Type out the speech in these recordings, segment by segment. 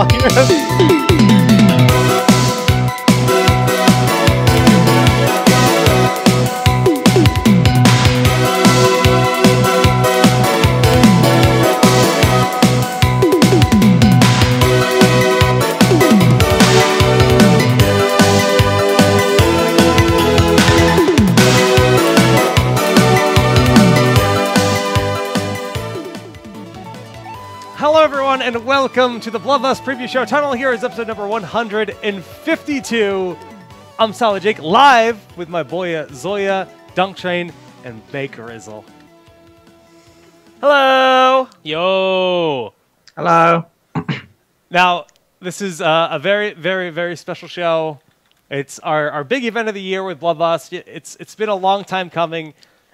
TownHall here. Hello, everyone, and welcome to the Bloodlust Preview Show. TownHall here is episode number 152. I'm Solid Jake, live with my boy Zoya, Dunk Train, and Bakerizzle. Hello! Yo! Hello. Now, this is a very, very, very special show. It's our big event of the year with Bloodlust. It's been a long time coming,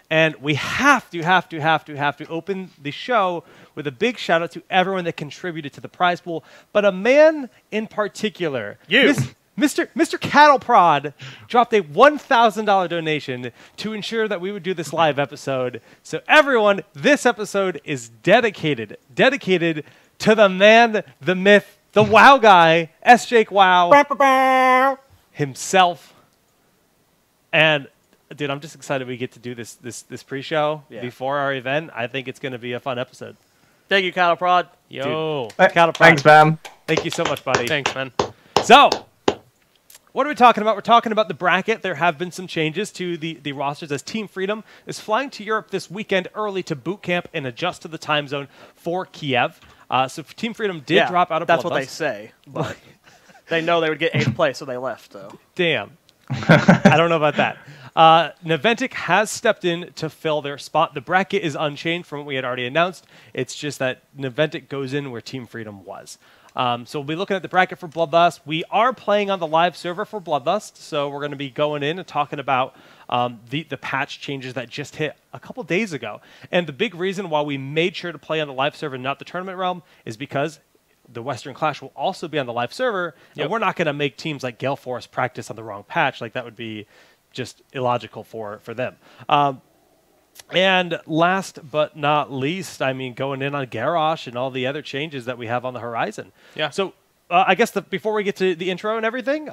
and we have to open the show with a big shout out to everyone that contributed to the prize pool, but a man in particular, Mr. Cattle Prod, dropped a $1,000 donation to ensure that we would do this live episode. So everyone, this episode is dedicated to the man, the myth, the WoW guy, S. Jake Wow himself. And dude, I'm just excited we get to do this pre-show before our event. I think it's going to be a fun episode. Thank you, Cattle Prod. Yo, Cattle Prod. Thanks, man. Thank you so much, buddy. Thanks, man. So, what are we talking about? We're talking about the bracket. There have been some changes to the rosters as Team Freedom is flying to Europe this weekend early to boot camp and adjust to the time zone for Kiev. So Team Freedom did drop out of That's Bloodlust. what they say, but they know they would get 8th place, so they left. So. Damn. I don't know about that. Naventic has stepped in to fill their spot. The bracket is unchanged from what we had already announced. It's just that Naventic goes in where Team Freedom was. So we'll be looking at the bracket for Bloodlust. We are playing on the live server for Bloodlust, so we're going to be going in and talking about the patch changes that just hit a couple days ago. And the big reason why we made sure to play on the live server, not the tournament realm, is because the Western Clash will also be on the live server, and we're not going to make teams like Gale Force practice on the wrong patch. Like, that would be just illogical for them. And last but not least, I mean, going in on Garrosh and all the other changes that we have on the horizon. Yeah. So I guess before we get to the intro and everything,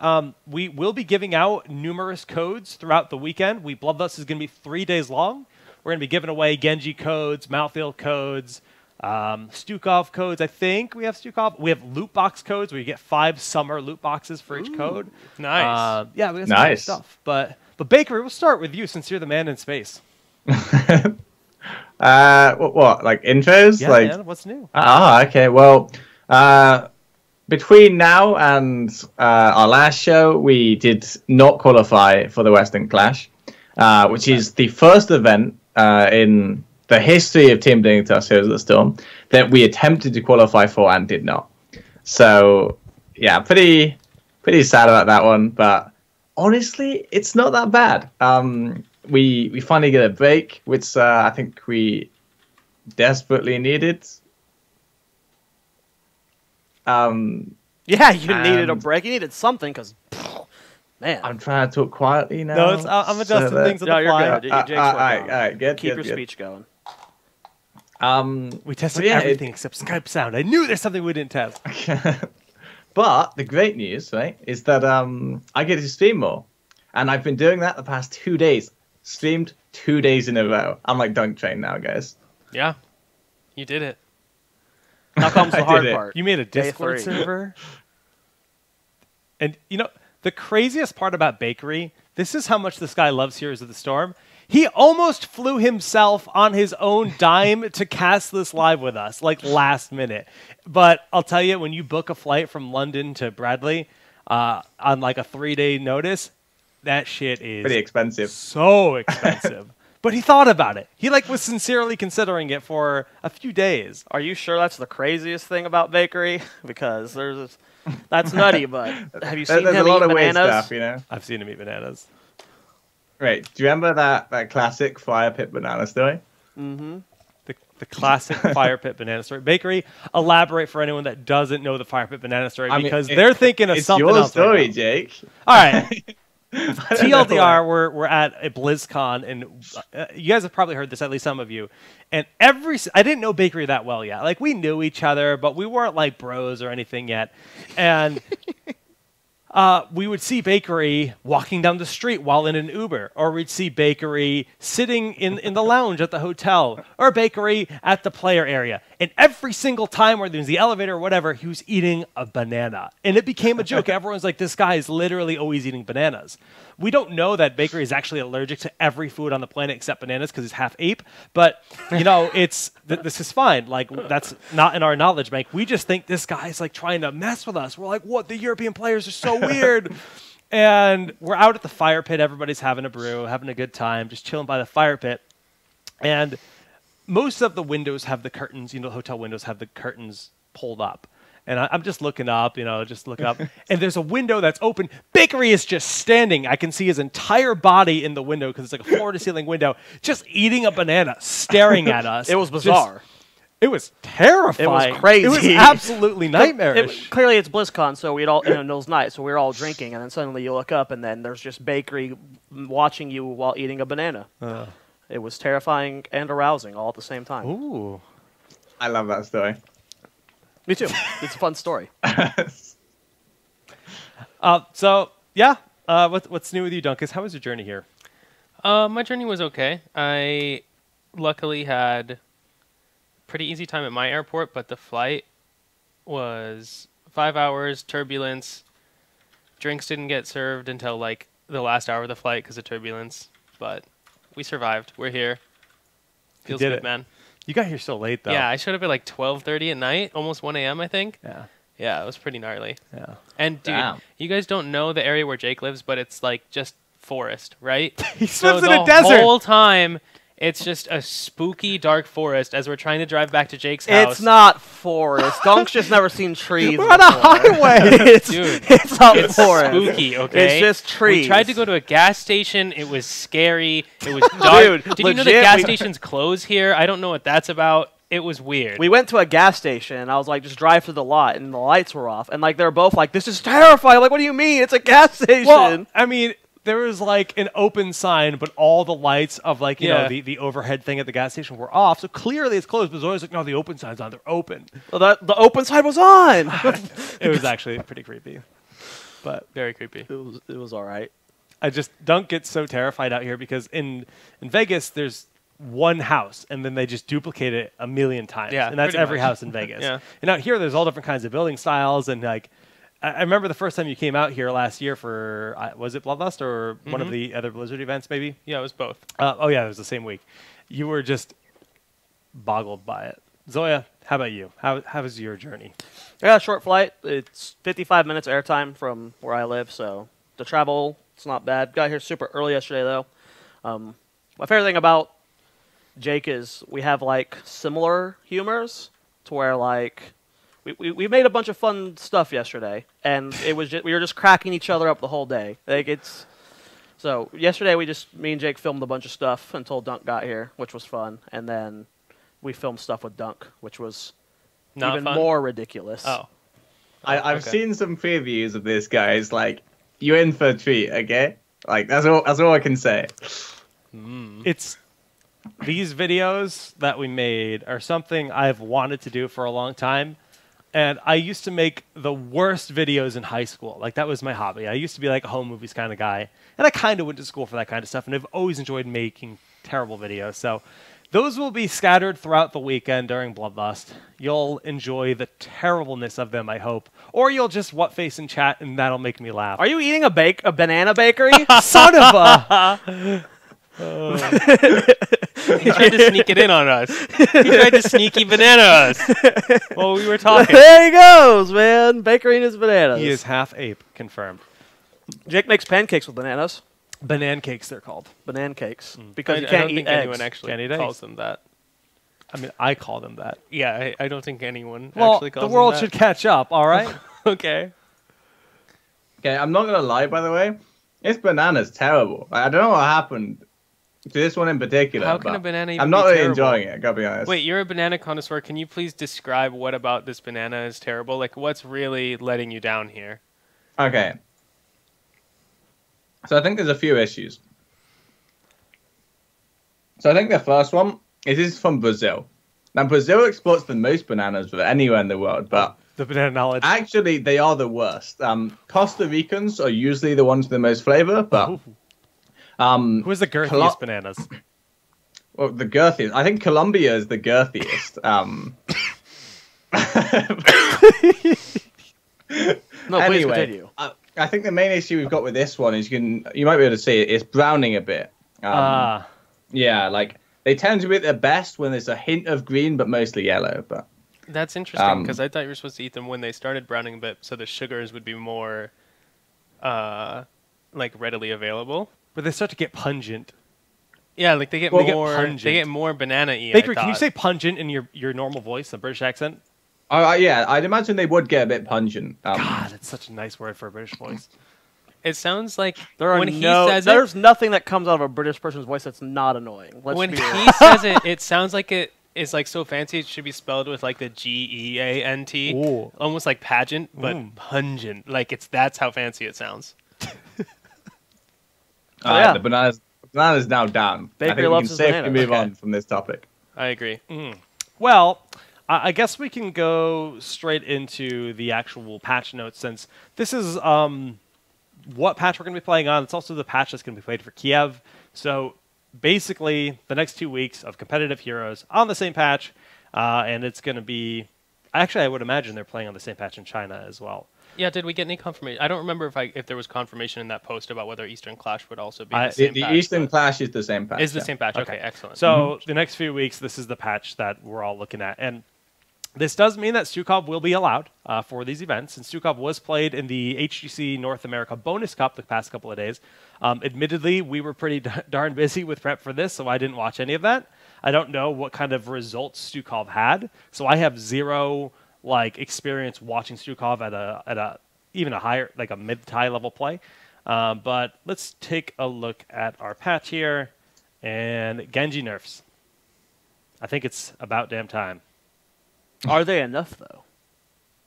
we will be giving out numerous codes throughout the weekend. Bloodlust is going to be 3 days long. We're going to be giving away Genji codes, Mouthfeel codes, Stukov codes. I think we have Stukov. We have loot box codes where you get 5 summer loot boxes for each code. Nice. Yeah, we got some nice stuff. But Bakery, we'll start with you since you're the man in space. What? Like intros? Yeah, like man, what's new? Okay. Well, between now and our last show, we did not qualify for the Western Clash, which is the first event in the history of Team Dignitas Heroes of the Storm that we attempted to qualify for and did not. So, yeah, pretty sad about that one. But honestly, it's not that bad. We finally get a break, which I think we desperately needed. Yeah, you needed a break. You needed something because, man. I'm trying to talk quietly now. No, I'm adjusting things on the fly. You're good. Jake's all right, good. Keep your speech going. We tested everything except Skype sound. I knew there's something we didn't test. But the great news, right, is that I get to stream more. And I've been doing that the past 2 days. Streamed 2 days in a row. I'm like Dunk Train now, guys. Yeah, you did it. Now comes the hard part. You made a Discord server. And, you know, the craziest part about Bakery, this is how much this guy loves Heroes of the Storm. He almost flew himself on his own dime to cast this live with us, like last minute. But I'll tell you, when you book a flight from London to Bradley on like a 3-day notice, that shit is pretty expensive. So expensive. But he thought about it. He was sincerely considering it for a few days. Are you sure that's the craziest thing about Bakery? Because that's nutty, but have you seen him eat bananas? Weird stuff, you know? I've seen him eat bananas. Right. Do you remember that classic fire pit banana story? Mm-hmm. The classic fire pit banana story. Bakery, elaborate for anyone that doesn't know the fire pit banana story, because they're thinking of something else. It's your story, right now. Jake. All right. TLDR, we're at a BlizzCon, and you guys have probably heard this, at least some of you. And I didn't know Bakery that well yet. Like, we knew each other, but we weren't like bros or anything yet. And we would see Bakery walking down the street while in an Uber, or we'd see Bakery sitting in the lounge at the hotel, or Bakery at the player area. And every single time where there was the elevator or whatever, he was eating a banana. And it became a joke. Everyone's like, this guy is literally always eating bananas. We don't know that Bakery is actually allergic to every food on the planet except bananas because he's half ape. But, you know, this is fine. Like, that's not in our knowledge bank. We just think this guy's, like, trying to mess with us. We're like, what? The European players are so weird. And we're out at the fire pit. Everybody's having a brew, having a good time, just chilling by the fire pit. And most of the windows have the curtains, you know, hotel windows have the curtains pulled up. And I'm just looking up, you know, and there's a window that's open. Bakery is just standing. I can see his entire body in the window because it's like a floor-to-ceiling window, just eating a banana, staring at us. It was bizarre. It was terrifying. It was crazy. It was absolutely nightmarish. Clearly, it's BlizzCon, so we'd all, and it was night, so we were all drinking, and then suddenly you look up, and then there's just Bakery watching you while eating a banana. It was terrifying and arousing all at the same time. Ooh. I love that story. Me too. It's a fun story. So, yeah. What's new with you, Dunkus? How was your journey here? My journey was okay. I luckily had a pretty easy time at my airport, but the flight was 5 hours, turbulence. Drinks didn't get served until, like, the last hour of the flight because of turbulence. But we survived. We're here. Feels good, man. You got here so late, though. Yeah, I showed up at like 12:30 at night, almost 1 a.m., I think. Yeah. Yeah, it was pretty gnarly. Yeah. And, dude, you guys don't know the area where Jake lives, but it's like just forest, right? He lives in a desert. The whole time, it's just a spooky, dark forest as we're trying to drive back to Jake's house. It's not forest. Dunk's just never seen trees. We're on a highway. Dude, it's not it's forest. spooky, okay? It's just trees. We tried to go to a gas station. It was scary. It was dark. Dude, Did you know that gas stations close here? I don't know what that's about. It was weird. We went to a gas station, and I was like, just drive through the lot, and the lights were off. And, like, they were both like, this is terrifying. I'm like, what do you mean? It's a gas station. Well, I mean, there was, like, an open sign, but all the lights of, like, you know, the overhead thing at the gas station were off. So clearly it's closed, but it was always like, no, the open sign's on. They're open. Well, the open side was on. It was actually pretty creepy. But very creepy. It was all right. Dunk gets so terrified out here because in Vegas, there's one house, and then they just duplicate it a million times. Yeah, and that's every house in Vegas. Yeah. And out here, there's all different kinds of building styles, and like, I remember the first time you came out here last year for, was it Bloodlust or one of the other Blizzard events, maybe? Yeah, it was both. Oh yeah, it was the same week. You were just boggled by it. Zoya, how about you? How was your journey? Yeah, short flight. It's 55 minutes airtime from where I live, so the travel, it's not bad. Got here super early yesterday, though. My favorite thing about Jake is we have, like, similar humors to where, like, we made a bunch of fun stuff yesterday, and it was we were just cracking each other up the whole day. Like, so yesterday me and Jake filmed a bunch of stuff until Dunk got here, which was fun, and then we filmed stuff with Dunk, which was even more ridiculous. Oh. I've seen some previews of this, guys. Like, you're in for a treat, okay? Like, that's all I can say. It's these videos that we made are something I've wanted to do for a long time. And I used to make the worst videos in high school. Like, that was my hobby. I used to be like a home movies kind of guy. And I kind of went to school for that kind of stuff. And I've always enjoyed making terrible videos. So those will be scattered throughout the weekend during Bloodlust. You'll enjoy the terribleness of them, I hope. Or you'll just face in chat, and that'll make me laugh. Are you eating a banana bakery? Son of a... He tried to sneak it in on us. He tried to sneaky banana us while we were talking. There he goes, man. Bakery and his bananas. He is half ape, confirmed. Jake makes pancakes with bananas. Banana cakes, they're called. Banana cakes. Because you I can't don't eat think eggs. anyone actually Can't eat calls eggs. them that. I mean, I call them that. Yeah, I don't think anyone Well, actually calls them the world that. should catch up, all right? Okay. Okay, I'm not gonna lie. By the way, this banana's terrible. I don't know what happened to this one in particular. How can but a banana even I'm not be really terrible? enjoying it. Gotta be honest. Wait, you're a banana connoisseur. Can you please describe what about this banana is terrible? Like, what's really letting you down here? Okay. So I think there's a few issues. So I think the first one is from Brazil. Now, Brazil exports the most bananas of anywhere in the world, but The banana knowledge. actually they are the worst. Costa Ricans are usually the ones with the most flavor, but Who is the girthiest bananas? well, the girthiest. I think Colombia is the girthiest. No, please Anyway, continue. I think the main issue we've got with this one is you might be able to see it. It's browning a bit. Yeah, like they tend to be at their best when there's a hint of green, but mostly yellow. But That's interesting because I thought you were supposed to eat them when they started browning a bit, so the sugars would be more, like readily available. But they start to get pungent. Yeah, like they get Well, they get more. pungent. They get more banana-y. Baker, I can you thought. say pungent in your normal voice, a British accent? yeah, I'd imagine they would get a bit pungent. God, it's such a nice word for a British voice. It sounds like There are when he says there's nothing that comes out of a British person's voice that's not annoying. Let's when be he real. says it, it sounds like it is like so fancy. It should be spelled with like the Geant, Ooh. almost like pageant, but pungent. Like that's how fancy it sounds. Yeah. The banana's now down. Baker I think we loves can his safely bananas. move Okay. on from this topic. I agree. Well, I guess we can go straight into the actual patch notes since this is what patch we're going to be playing on. It's also the patch that's going to be played for Kiev. So basically, the next 2 weeks of competitive heroes on the same patch, and it's going to be. Actually, I would imagine they're playing on the same patch in China as well. Yeah, did we get any confirmation? I don't remember if there was confirmation in that post about whether Eastern Clash would also be the same The patch. Eastern but- Clash is the same patch. is the yeah. same patch. Okay, excellent. So the next few weeks, this is the patch that we're all looking at. And this does mean that Stukov will be allowed for these events. And Stukov was played in the HGC North America Bonus Cup the past couple of days. Admittedly, we were pretty darn busy with prep for this, so I didn't watch any of that. I don't know what kind of results Stukov had. So I have zero experience watching Stukov at a even a higher, like a mid to high level play. But let's take a look at our patch here. And Genji nerfs. I think it's about damn time. Are they enough though,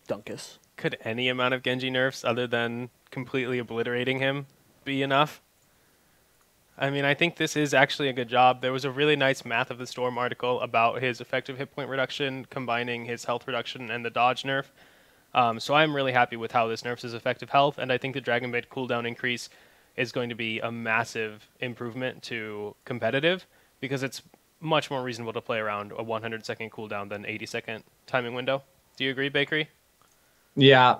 Dunkus? Could any amount of Genji nerfs other than completely obliterating him be enough? I mean, I think this is actually a good job. There was a really nice Math of the Storm article about his effective hit point reduction, combining his health reduction and the dodge nerf. So I'm really happy with how this nerfs his effective health, and I think the Dragon Blade cooldown increase is going to be a massive improvement to competitive because it's much more reasonable to play around a 100-second cooldown than 80-second timing window. Do you agree, Bakery? Yeah.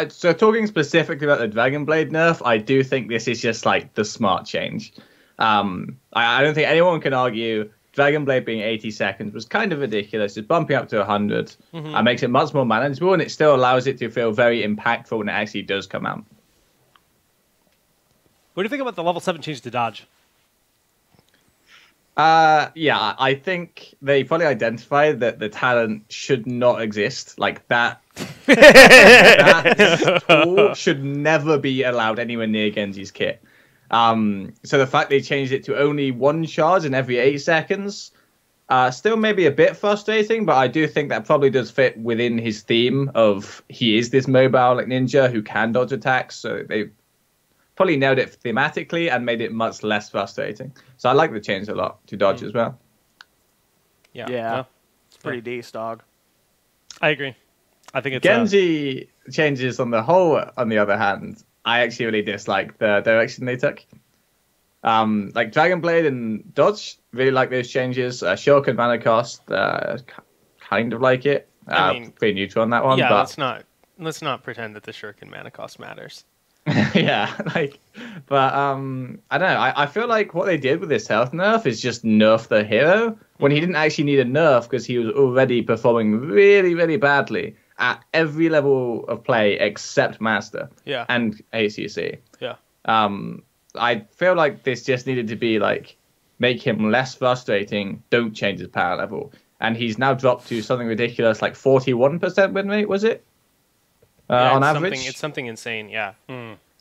So talking specifically about the Dragon Blade nerf, I do think this is just like the smart change. I don't think anyone can argue Dragon Blade being 80 seconds was kind of ridiculous. It's bumping up to 100. Makes it much more manageable, and it still allows it to feel very impactful when it actually does come out. What do you think about the level 7 change to dodge? Yeah, I think they probably identified that the talent should not exist. Like that, that tool should never be allowed anywhere near Genji's kit. So the fact they changed it to only one charge in every 8 seconds, still maybe a bit frustrating, but I do think that probably does fit within his theme of he is this mobile like ninja who can dodge attacks. So they probably nailed it thematically and made it much less frustrating. So I like the change a lot to dodge as well. Yeah. It's pretty decent, dog. I agree. I think it's Genji changes on the whole, on the other hand, I actually really dislike the direction they took. Like Dragon Blade and Dodge, really like those changes. Shuriken mana cost, kind of like it. I mean, pretty neutral on that one. Yeah, but let's not pretend that the Shuriken mana cost matters. yeah, but I don't know. I feel like what they did with this health nerf is just nerf the hero when he didn't actually need a nerf because he was already performing really, really badly at every level of play except Master and ACC. Yeah. I feel like this just needed to be make him less frustrating. Don't change his power level, and he's now dropped to something ridiculous like 41% win rate. Was it? On average, it's something insane. Yeah.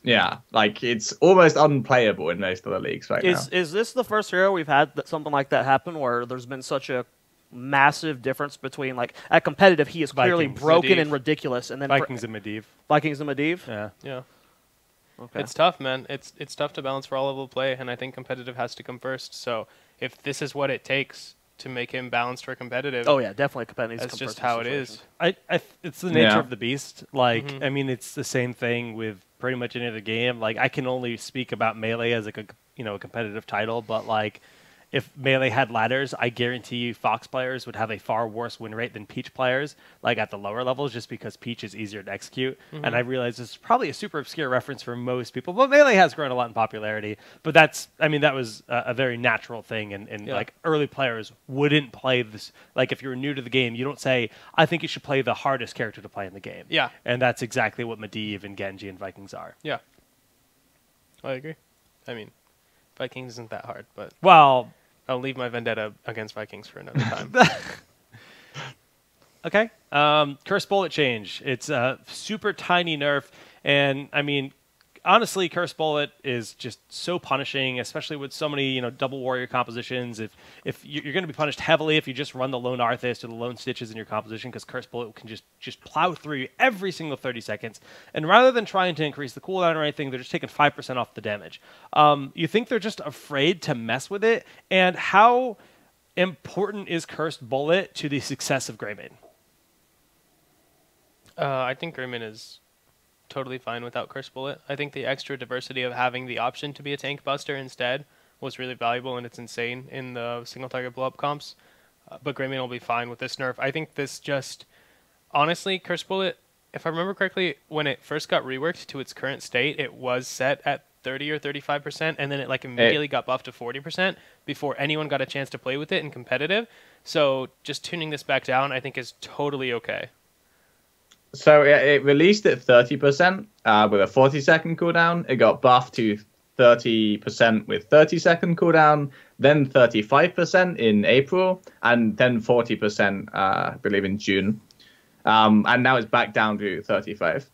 Yeah, it's almost unplayable in most of the leagues now. Is this the first hero we've had something like that happen where there's been such a massive difference between at competitive he is clearly Vikings, broken Medivh. and ridiculous, and then Vikings and Medivh. Vikings and Medivh? Yeah. Yeah. Okay. It's tough, man. It's tough to balance for all level play, and I think competitive has to come first. So if this is what it takes to make him balanced for competitive, Oh yeah, definitely competitive. that's just how it is. It's the nature Yeah. of the beast. Like, I mean, it's the same thing with pretty much any other game. Like, I can only speak about Melee as like a competitive title, but like, if Melee had ladders, I guarantee you Fox players would have a far worse win rate than Peach players, like at the lower levels, just because Peach is easier to execute. And I realize this is probably a super obscure reference for most people, but Melee has grown a lot in popularity. But that was a very natural thing, and like early players wouldn't play this. Like if you're new to the game, you don't say, I think you should play the hardest character to play in the game. Yeah. And that's exactly what Medivh and Genji and Vikings are. Yeah, I agree. I mean, Vikings isn't that hard, but Well, I'll leave my vendetta against Vikings for another time. okay. Curse Bullet change. It's a super tiny nerf, and I mean, honestly, Curse Bullet is just so punishing, especially with so many double warrior compositions. If you're going to be punished heavily if you just run the lone Arthas or the lone Stitches in your composition, because Curse Bullet can just plow through you every single 30 seconds. And rather than trying to increase the cooldown or anything, they're just taking 5% off the damage. You think they're just afraid to mess with it? And how important is Cursed Bullet to the success of Greymane? I think Greymane is totally fine without Curse Bullet. I think the extra diversity of having the option to be a tank buster instead was really valuable, and it's insane in the single target blow up comps. But Greymane will be fine with this nerf. I think this just, honestly, Curse Bullet, if I remember correctly, when it first got reworked to its current state, it was set at 30 or 35%, and then it like immediately got buffed to 40% before anyone got a chance to play with it in competitive. So just tuning this back down, I think, is totally okay. So it released at 30% with a 40-second cooldown. It got buffed to 30% with 30-second cooldown, then 35% in April, and then 40%, I believe, in June. And now it's back down to 35.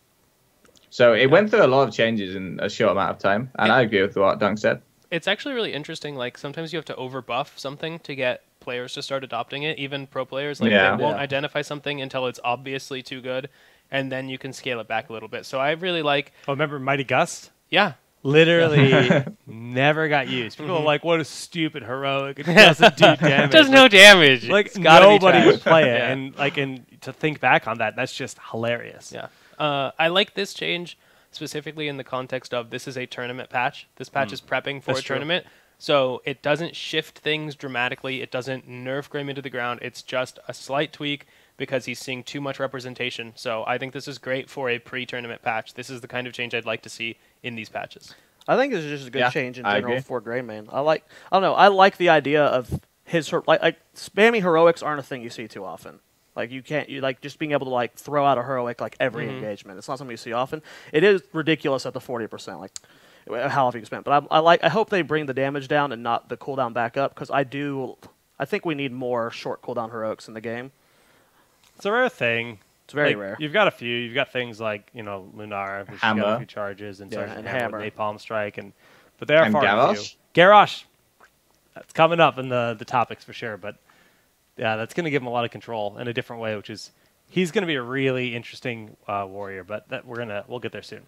So it went through a lot of changes in a short amount of time, and I agree with what Dunk said. It's actually really interesting. Like, sometimes you have to overbuff something to get players to start adopting it. Even pro players, like, they won't identify something until it's obviously too good, and then you can scale it back a little bit. So I really like... Oh, remember Mighty Gust? Yeah. Literally never got used. People are like, what a stupid heroic. It doesn't do damage. Does no damage. Like, It's gotta be nobody trash. would play it. Yeah. And to think back on that, that's just hilarious. Yeah. I like this change specifically in the context of this is a tournament patch. This patch is prepping for That's a true. tournament. So it doesn't shift things dramatically. It doesn't nerf Greymane to the ground. It's just a slight tweak because he's seeing too much representation. So I think this is great for a pre-tournament patch. This is the kind of change I'd like to see in these patches. I think this is just a good change in I general agree. for Greymane. I don't know. I like the idea of his like spammy heroics aren't a thing you see too often. Like you like just being able to like throw out a heroic like every engagement. It's not something you see often. It is ridiculous at the 40%, like how often you spend. But I hope they bring the damage down and not the cooldown back up, because I think we need more short cooldown heroics in the game. It's a rare thing. It's very Like, rare. You've got a few. You've got things like, Lunar, which has got a Hammer. few charges, and Yeah, Sergeant and Hammer, Hammer. Napalm Strike, but they are And far and Garrosh? few. Garrosh. That's coming up in the topics for sure, but yeah, that's going to give him a lot of control in a different way, which is he's going to be a really interesting warrior, but we'll get there soon.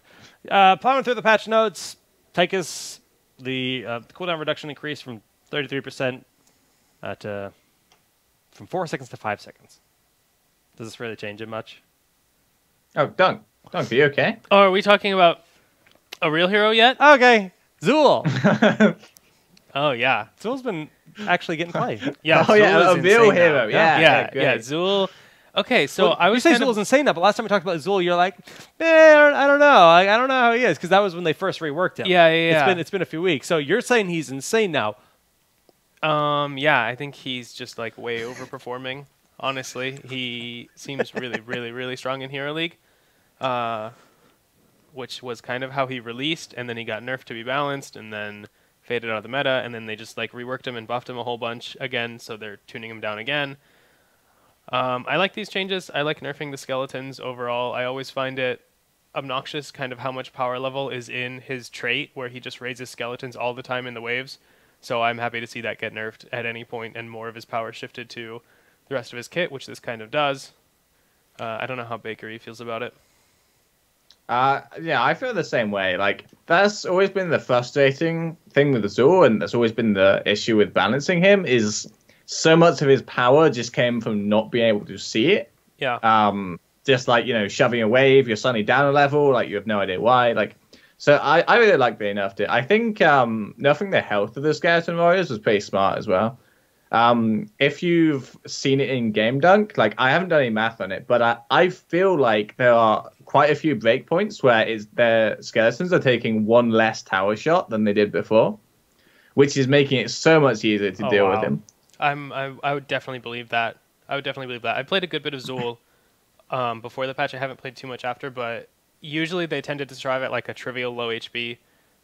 Plowing through the patch notes, Tychus, the cooldown reduction increased from 33% from 4 seconds to 5 seconds. Does this really change it much? Oh, Dunk, are you okay? Oh, are we talking about a real hero yet? Okay, Zool. Oh, yeah. Zool's been actually getting play. Yeah, Oh, yeah, Zool a is real insane hero. now. Yeah, yeah, great. Zool. Okay, so Well, I you was say kind Zool's of... insane now, but last time we talked about Zool, you're like, I don't know. I don't know how he is, because that was when they first reworked him. Yeah. It's been a few weeks. So you're saying he's insane now. Yeah, I think he's just like way overperforming. Honestly, he seems really, really, really strong in Hero League, which was kind of how he released, and then he got nerfed to be balanced, and then faded out of the meta, and then they just like reworked him and buffed him a whole bunch again, so they're tuning him down again. I like these changes. I like nerfing the skeletons overall. I always find it obnoxious kind of how much power level is in his trait, where he just raises skeletons all the time in the waves. So I'm happy to see that get nerfed at any point and more of his power shifted to the rest of his kit, which this kind of does. I don't know how Bakery feels about it. Yeah, I feel the same way. Like, that's always been the frustrating thing with Azul, and that's always been the issue with balancing him, is so much of his power just came from not being able to see it. Yeah. Just like, shoving a wave, you're suddenly down a level, like, you have no idea why. Like, so I really like they nerfed it. I think nerfing the health of the Skeleton Warriors was pretty smart as well. If you've seen it in Game Dunk, like, I haven't done any math on it, but I feel like there are quite a few breakpoints where their skeletons are taking one less tower shot than they did before, which is making it so much easier to deal with him. I would definitely believe that. I played a good bit of Zool before the patch. I haven't played too much after, but usually they tended to strive at like a trivial low HP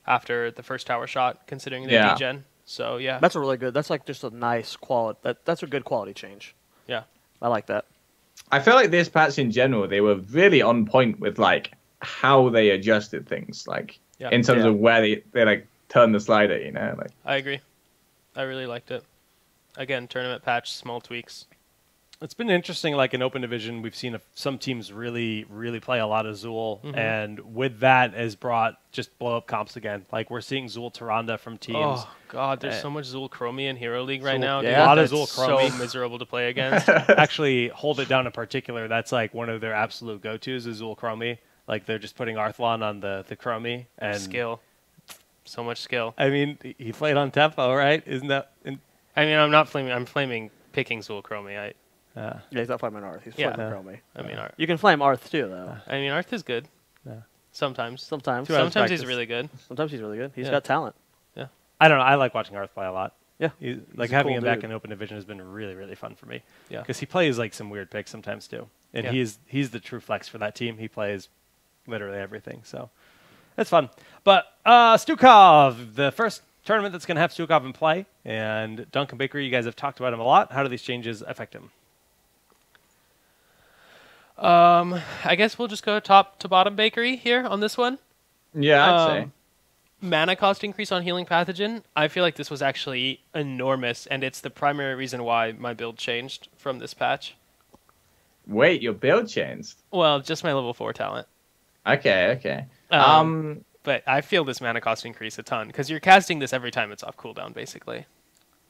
after the first tower shot, considering they degen. So yeah, that's a really good. That's like just a nice quality. That's a good quality change. Yeah, I like that. I feel like this patch in general, they were really on point with like how they adjusted things, like in terms of where they like turn the slider. Like I agree. I really liked it. Again, tournament patch, small tweaks. It's been interesting, like in Open Division, we've seen some teams really, really play a lot of Zool, and with that has brought just blow-up comps again. Like, we're seeing Zool Tyrande from teams. Oh, God, there's so much Zool Chromie in Hero League right now. Yeah, a lot of Zool Chromie. So miserable to play against. Actually, Hold It Down in particular, that's like one of their absolute go-tos is Zool Chromie. Like, they're just putting Arthlon on the Chromie. And skill. So much skill. I mean, he played on tempo, right? Isn't that... I mean, I'm not flaming. I'm flaming picking Zool Chromie. Yeah, he's not flaming Arth. He's flaming Chromie. I mean, Arth. You can flame Arth too, though. I mean, Arth is good. Yeah. Sometimes he's really good. Sometimes he's really good. He's got talent. Yeah. I don't know. I like watching Arth play a lot. Yeah. Like having him back in Open Division has been really, really fun for me. Yeah. Because he plays like some weird picks sometimes too, and he's the true flex for that team. He plays literally everything, so it's fun. But Stukov, the first tournament that's going to have Stukov in play, and Duncan Bakery, you guys have talked about him a lot. How do these changes affect him? I guess we'll just go top to bottom Bakery here on this one. Yeah, I'd say. Mana cost increase on Healing Pathogen. I feel like this was actually enormous, and it's the primary reason why my build changed from this patch. Wait, your build changed? Well, just my level 4 talent. Okay. But I feel this mana cost increase a ton, because you're casting this every time it's off cooldown, basically.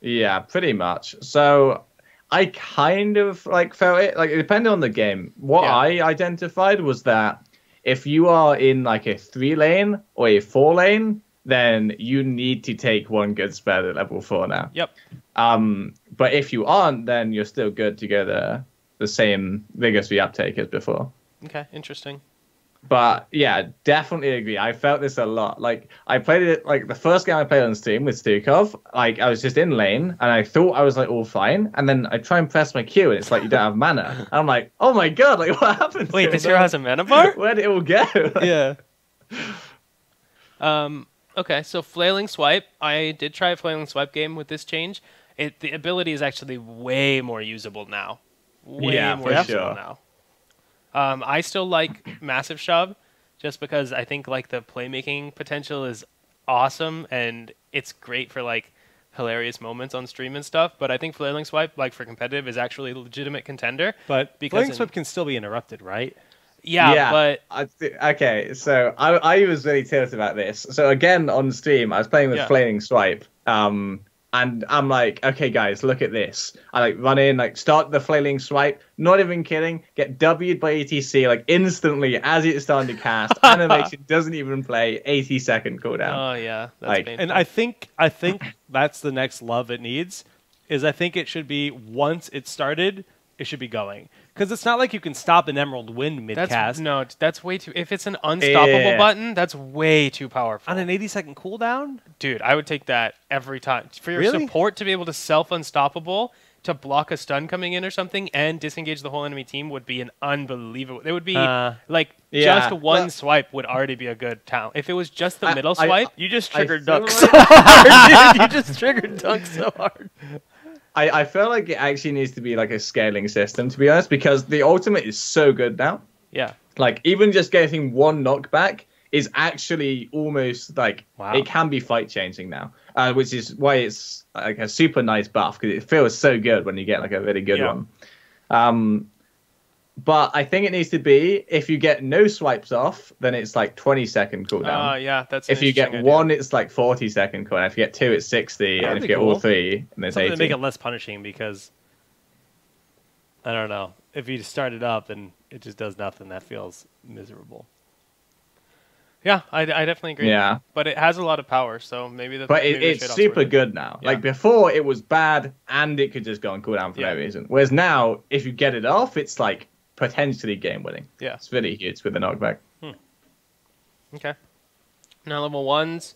Yeah, pretty much. So I kind of like felt it. Like, it depended on the game. What I identified was that if you are in like a 3-lane or a 4-lane, then you need to take one good spell at level 4 now. Yep. But if you aren't, then you're still good to go the same vigorous reuptake as before. Okay, interesting. But yeah, definitely agree. I felt this a lot. Like, I played it, like the first game I played on stream with Stukov, like I was just in lane and I thought I was like all fine, and then I try and press my Q and it's like you don't have mana. And I'm like, oh my god, like what happened? Wait, this hero has a mana bar? Where did it all go? Yeah. Okay, so Flailing Swipe. I did try a Flailing Swipe game with this change. The ability is actually way more usable now. Way more usable now. I still like Massive Shove, just because I think like the playmaking potential is awesome, and it's great for like hilarious moments on stream and stuff. But I think Flailing Swipe, like for competitive, is actually a legitimate contender. But Flailing Swipe can still be interrupted, right? Yeah, but okay. So I was really tilted about this. So again on stream, I was playing with Flailing Swipe. And I'm like, okay, guys, look at this. I like run in, like start the Flailing Swipe, not even kidding, get W'd by ETC like instantly as it's starting to cast. Animation doesn't even play, 80-second cooldown. Oh yeah, that's painful. And I think that's the next love it needs. Is I think it should be once it started, it should be going. Because it's not like you can stop an Emerald Wind mid-cast. No, that's way too... If it's an unstoppable button, that's way too powerful. On an 80-second cooldown? Dude, I would take that every time. For your support to be able to self-unstoppable, to block a stun coming in or something, and disengage the whole enemy team would be an unbelievable... It would be, just one swipe would already be a good talent. If it was just the middle swipe... You just triggered Dunk so hard, dude. You just triggered Dunk so hard. I feel like it actually needs to be like a scaling system, to be honest, because the ultimate is so good now. Yeah. Like, even just getting one knockback is actually almost like it can be fight changing now, which is why it's like a super nice buff, because it feels so good when you get like a really good one. But I think it needs to be, if you get no swipes off, then it's like 20-second cooldown. Yeah, that's an If you get interesting idea. one, it's like 40-second cooldown. If you get two, it's 60. That'd And if be you get all cool. three, then it's Something 80. to make it less punishing, because I don't know, if you start it up and it just does nothing, that feels miserable. Yeah, I definitely agree. Yeah. But it has a lot of power, so maybe But maybe the it's trade-off's super worth it. good now. Yeah. Like before, it was bad and it could just go on cooldown for Yeah. no reason. Whereas now, if you get it off, it's like potentially game winning. Yeah. It's really huge with the knockback. Okay. Now level 1s.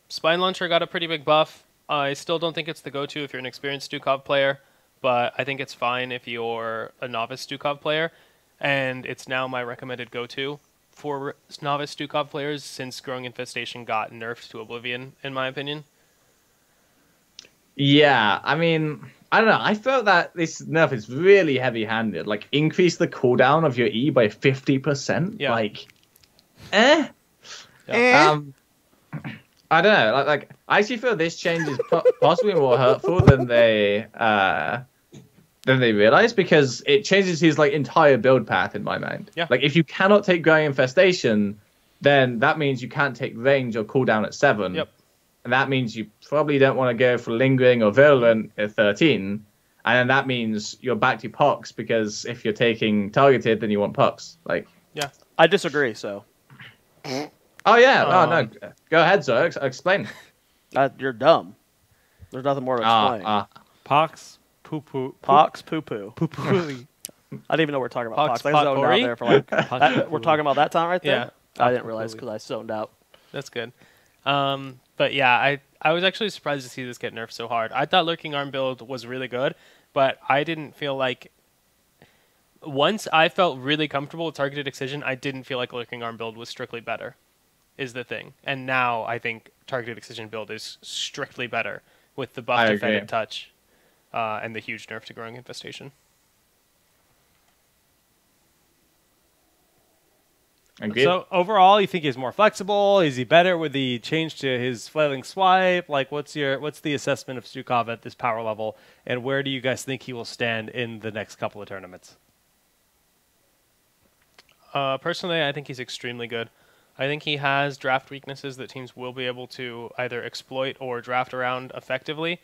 Spine Launcher got a pretty big buff. I still don't think it's the go-to if you're an experienced Stukov player, but I think it's fine if you're a novice Stukov player, and it's now my recommended go-to for novice Stukov players since Growing Infestation got nerfed to oblivion, in my opinion. Yeah, I mean, I don't know. I felt that this nerf is really heavy-handed. Like, increase the cooldown of your E by 50%. Yeah. Like, Yeah. I don't know. Like I actually feel this change is possibly more hurtful than they realize, because it changes his like entire build path in my mind. Yeah. Like if you cannot take Growing Infestation, then that means you can't take range or cooldown at 7. Yep. And that means you probably don't want to go for Lingering or Virulent at 13. And then that means you're back to Pox, because if you're taking targeted, then you want Pox. Like, Yeah. I disagree. So oh yeah, oh no, go ahead, sir. Explain. you're dumb. There's nothing more to explain. Pox, poo poo, Pox, poo poo. poo poo. I didn't even know we're talking about Pox, Pox. I zoned out potpourri? there for like. We're talking about that time right there. Yeah. I didn't realize because I zoned out. That's good. But yeah, I was actually surprised to see this get nerfed so hard. I thought Lurking Arm build was really good, but I didn't feel like... Once I felt really comfortable with Targeted Excision, I didn't feel like Lurking Arm build was strictly better, is the thing. And now I think Targeted Excision build is strictly better with the buff I to agree. Fetid Touch and the huge nerf to Growing Infestation. Agreed. So overall, you think he's more flexible? Is he better with the change to his flailing swipe? Like, what's the assessment of Stukov at this power level, and where do you guys think he will stand in the next couple of tournaments? Personally, I think he's extremely good. I think he has draft weaknesses that teams will be able to either exploit or draft around effectively,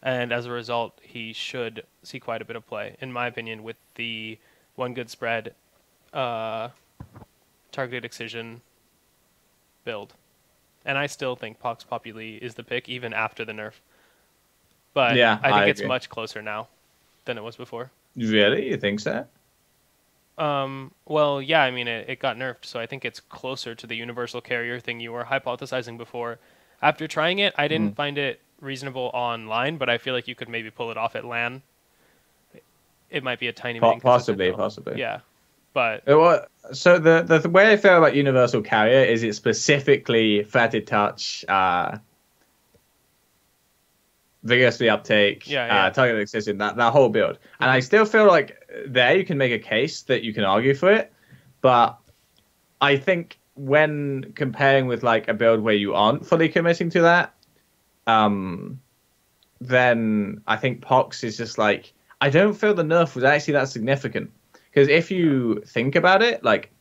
and as a result, he should see quite a bit of play, in my opinion, with the one good spread, Targeted Excision build. And I still think Pox Populi is the pick, even after the nerf. But Yeah, I think I it's agree. much closer now than it was before. Really? You think so? Well, yeah, I mean, it got nerfed, so I think it's closer to the universal carrier thing you were hypothesizing before. After trying it, I didn't find it reasonable online, but I feel like you could maybe pull it off at LAN. It might be a tiny bit inconsistent, Possibly. though. Yeah, but So the way I feel about universal carrier is it's specifically Fetid Touch, vigorously uptake, targeted excision, that whole build. And I still feel like there you can make a case that you can argue for it, but I think when comparing with like a build where you aren't fully committing to that, then I think Pox is just like, I don't feel the nerf was actually that significant. Because if you think about it, like,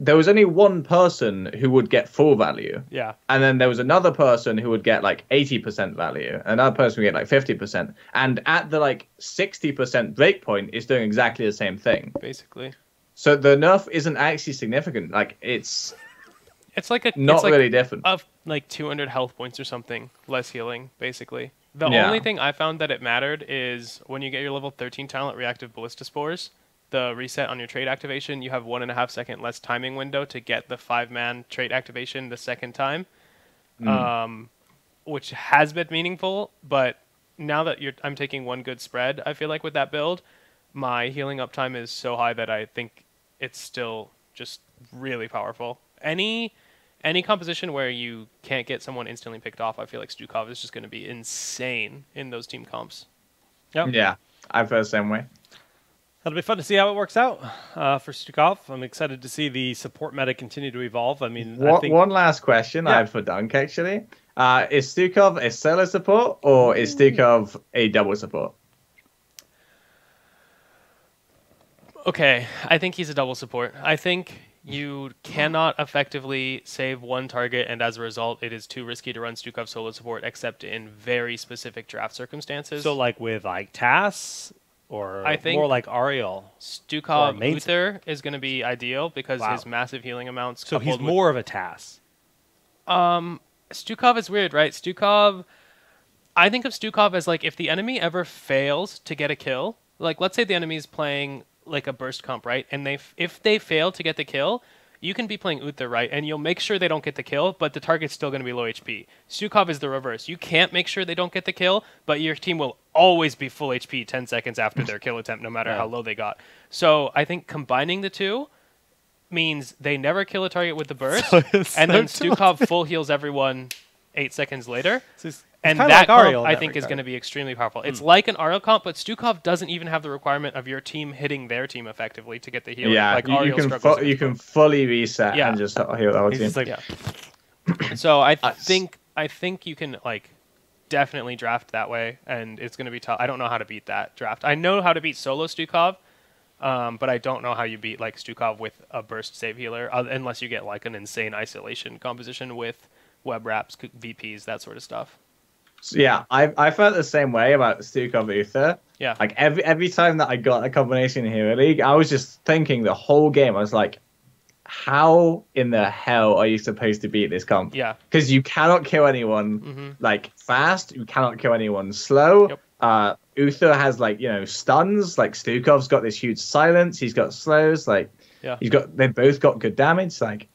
there was only one person who would get full value. Yeah. And then there was another person who would get like 80% value. Another person would get like 50%. And at the like 60% breakpoint, it's doing exactly the same thing. basically. So the nerf isn't actually significant. Like, it's It's like not really different. Of like 200 health points or something, less healing, basically. The Yeah. only thing I found that it mattered is when you get your level 13 talent reactive ballista spores, the reset on your trait activation, you have 1.5 second less timing window to get the 5-man trait activation the second time, which has been meaningful. But now that I'm taking one good spread, I feel like with that build, my healing uptime is so high that I think it's still just really powerful. Any composition where you can't get someone instantly picked off, I feel like Stukov is just going to be insane in those team comps. Yep. Yeah, I feel the same way. It'll be fun to see how it works out for Stukov. I'm excited to see the support meta continue to evolve. I mean, I think One last question I had for Dunk, actually. Is Stukov a solo support or is Stukov a double support? Okay, I think he's a double support. I think you cannot effectively save one target, and as a result, it is too risky to run Stukov solo support, except in very specific draft circumstances. So like with like Tass, or I think more like Ariel. Stukov main- Uther is going to be ideal because Wow. his massive healing amounts. So he's coupled with- more of a Tass. Stukov is weird, right? Stukov, I think of Stukov as like if the enemy ever fails to get a kill, like let's say the enemy's playing like a burst comp, right? And if they fail to get the kill, you can be playing Uther, right? And you'll make sure they don't get the kill, but the target's still going to be low HP. Stukov is the reverse. You can't make sure they don't get the kill, but your team will always be full HP 10 seconds after their kill attempt, no matter how low they got. So I think combining the two means they never kill a target with the burst, and then Stukov full heals everyone 8 seconds later. So it's And kinda that like comp, Ariel in I that think, is regard. going to be extremely powerful. It's like an Ariel comp, but Stukov doesn't even have the requirement of your team hitting their team effectively to get the healing. Yeah, like you Ariel can struggles you against can both. fully reset Yeah. and just heal the whole He's team. just like, Yeah. So I think you can like definitely draft that way, and it's going to be tough. I don't know how to beat that draft. I know how to beat solo Stukov, but I don't know how you beat like Stukov with a burst save healer, unless you get like an insane isolation composition with web wraps, VPs, that sort of stuff. So, yeah, I felt the same way about Stukov Uther. Yeah. Like every time that I got a combination in Hero League, I was just thinking the whole game. I was like, how in the hell are you supposed to beat this comp? Yeah. Because you cannot kill anyone like fast. You cannot kill anyone slow. Yep. Uther has like stuns. Like Stukov's got this huge silence. He's got slows. Like they both got good damage. Like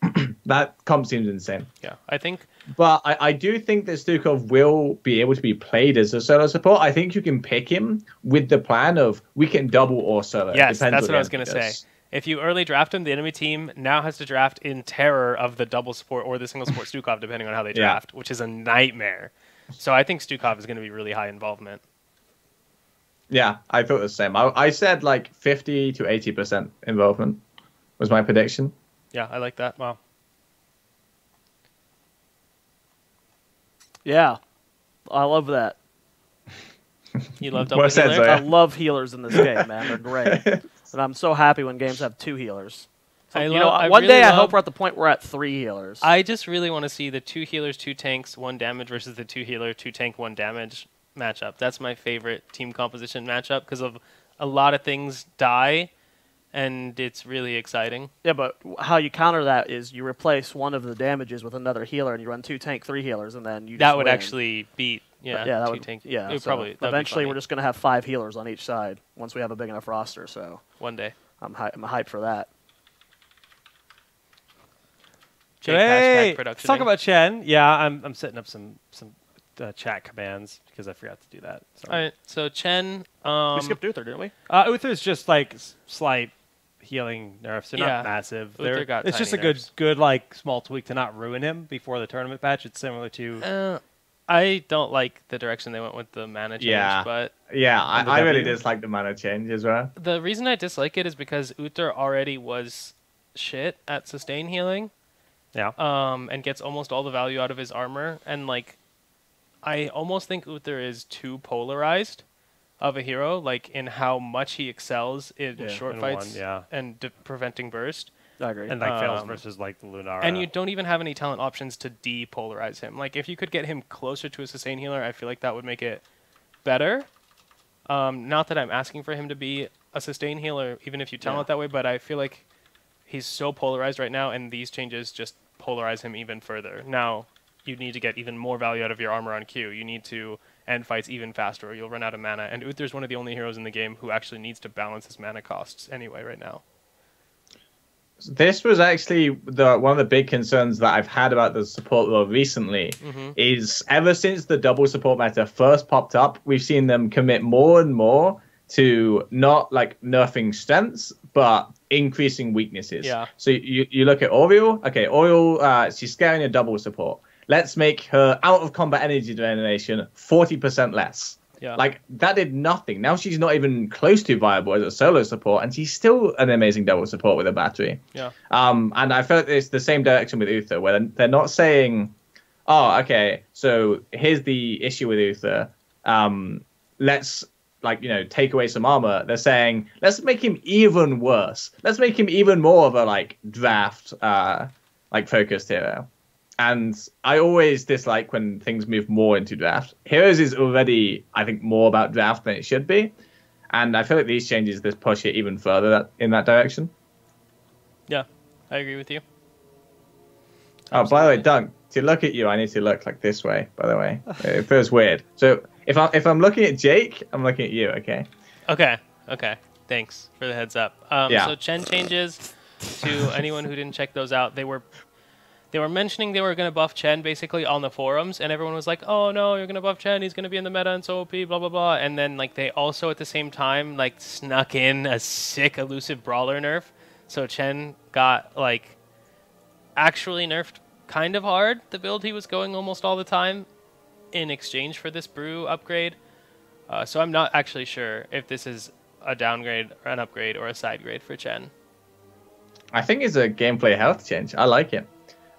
that comp seems insane. Yeah, I think. But I do think that Stukov will be able to be played as a solo support. I think you can pick him with the plan of we can double or solo. Yes, Depends that's what I the was going to enemy say. does. If you early draft him, the enemy team now has to draft in terror of the double support or the single support Stukov, depending on how they draft, which is a nightmare. So I think Stukov is going to be really high involvement. Yeah, I thought the same. I said like 50 to 80% involvement was my prediction. Yeah, I like that. Wow. Yeah, I love that. You love double What's that, healer? Zoya? I love healers in this game, man. They're great. And I'm so happy when games have 2 healers. So, I one really day I love- hope we're at the point we're at 3 healers. I just really want to see the 2 healers, 2 tanks, 1 damage versus the 2 healer, 2 tank, 1 damage matchup. That's my favorite team composition matchup because of a lot of things die, and it's really exciting. Yeah, but how you counter that is you replace one of the damages with another healer, and you run 2 tank, 3 healers, and then you That just would win. actually beat That 2 would, tank. yeah. It would So probably that'd be eventually, funny. we're just going to have 5 healers on each side once we have a big enough roster. So one day. I'm hyped for that. Jake, hey, hashtag let's productioning. talk about Chen. Yeah, I'm setting up some chat commands because I forgot to do that. So. All right, so Chen. We skipped Uther, didn't we? Uther's just like slight healing nerfs. They're Yeah. not massive. Uther got it's just a tiny good like small tweak to not ruin him before the tournament patch. It's similar to I don't like the direction they went with the mana change, Yeah. but Yeah, On the I really W. dislike the mana change as well. the reason I dislike it is because Uther already was shit at sustain healing. yeah. And gets almost all the value out of his armor. And, like, I almost think Uther is too polarized of a hero, like, in how much he excels in short in fights one, yeah. and preventing burst. I agree. And like fails Um, versus like the Lunara. And you don't even have any talent options to depolarize him. Like, if you could get him closer to a sustain healer, I feel like that would make it better. Not that I'm asking for him to be a sustain healer, even if you tell it that way, but I feel like he's so polarized right now, and these changes just polarize him even further. Now, you need to get even more value out of your armor on Q. You need to end fights even faster, or you'll run out of mana. And Uther's one of the only heroes in the game who actually needs to balance his mana costs anyway right now. This was actually one of the big concerns that I've had about the support role recently. Is ever since the double support meta first popped up, we've seen them commit more and more to not like nerfing strengths, but increasing weaknesses. Yeah. So you look at Oriel. Okay, Oriel, she's scaling a double support. Let's make her out of combat energy generation 40% less. Yeah. Like, that did nothing. Now she's not even close to viable as a solo support, and she's still an amazing double support with a battery. Yeah. And I felt it's the same direction with Uther, where they're not saying, oh, okay, so here's the issue with Uther. Let's like, take away some armor. They're saying, let's make him even worse. Let's make him even more of a like draft like focused hero. And I always dislike when things move more into draft. Heroes is already, I think, more about draft than it should be. And I feel like these changes just push it even further in that direction. Yeah, I agree with you. Oh, by the way, Doug, to look at you, I need to look like this way, by the way. It feels weird. So if I'm looking at Jake, I'm looking at you, okay? Okay. Thanks for the heads up. Yeah. So Chen changes, to anyone who didn't check those out, they were mentioning they were going to buff Chen basically on the forums, and everyone was like, oh no, you're going to buff Chen, he's going to be in the meta and so OP, blah, blah, blah. And then like they also at the same time like snuck in a sick elusive brawler nerf. So Chen got like actually nerfed kind of hard, the build he was going almost all the time, in exchange for this brew upgrade. So I'm not actually sure if this is a downgrade, or an upgrade, or a side grade for Chen. I think it's a gameplay health change. I like it.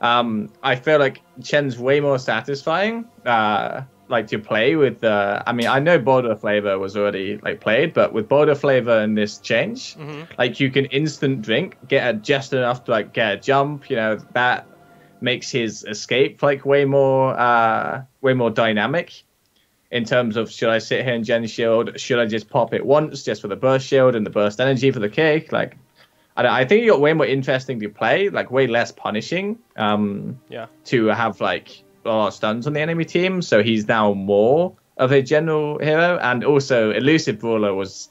I feel like Chen's way more satisfying, like to play with. I mean, I know Border Flavor was already like played, but with Border Flavor and this change, like you can instant drink, get just enough to like get a jump. That makes his escape like way more dynamic. In terms of, should I sit here and gen shield? Should I just pop it once just for the burst shield and the burst energy for the kick? Like, I think it got way more interesting to play, like way less punishing. To have like a lot of stuns on the enemy team, so he's now more of a general hero. And also, elusive brawler was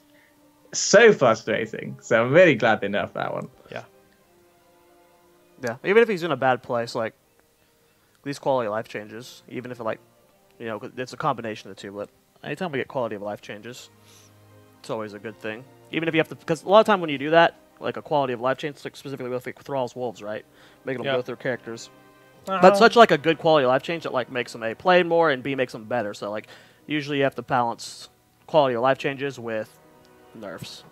so frustrating. So I'm really glad they nerfed that one. Yeah, even if he's in a bad place, like these quality of life changes, even if it like, it's a combination of the two. But anytime we get quality of life changes, it's always a good thing. Even if you have to, because a lot of time when you do that, like a quality of life change, like specifically with like Thrall's Wolves, right? Making them go through characters. But such like a good quality of life change that like makes them A, play more, and B, makes them better. So like usually you have to balance quality of life changes with nerfs,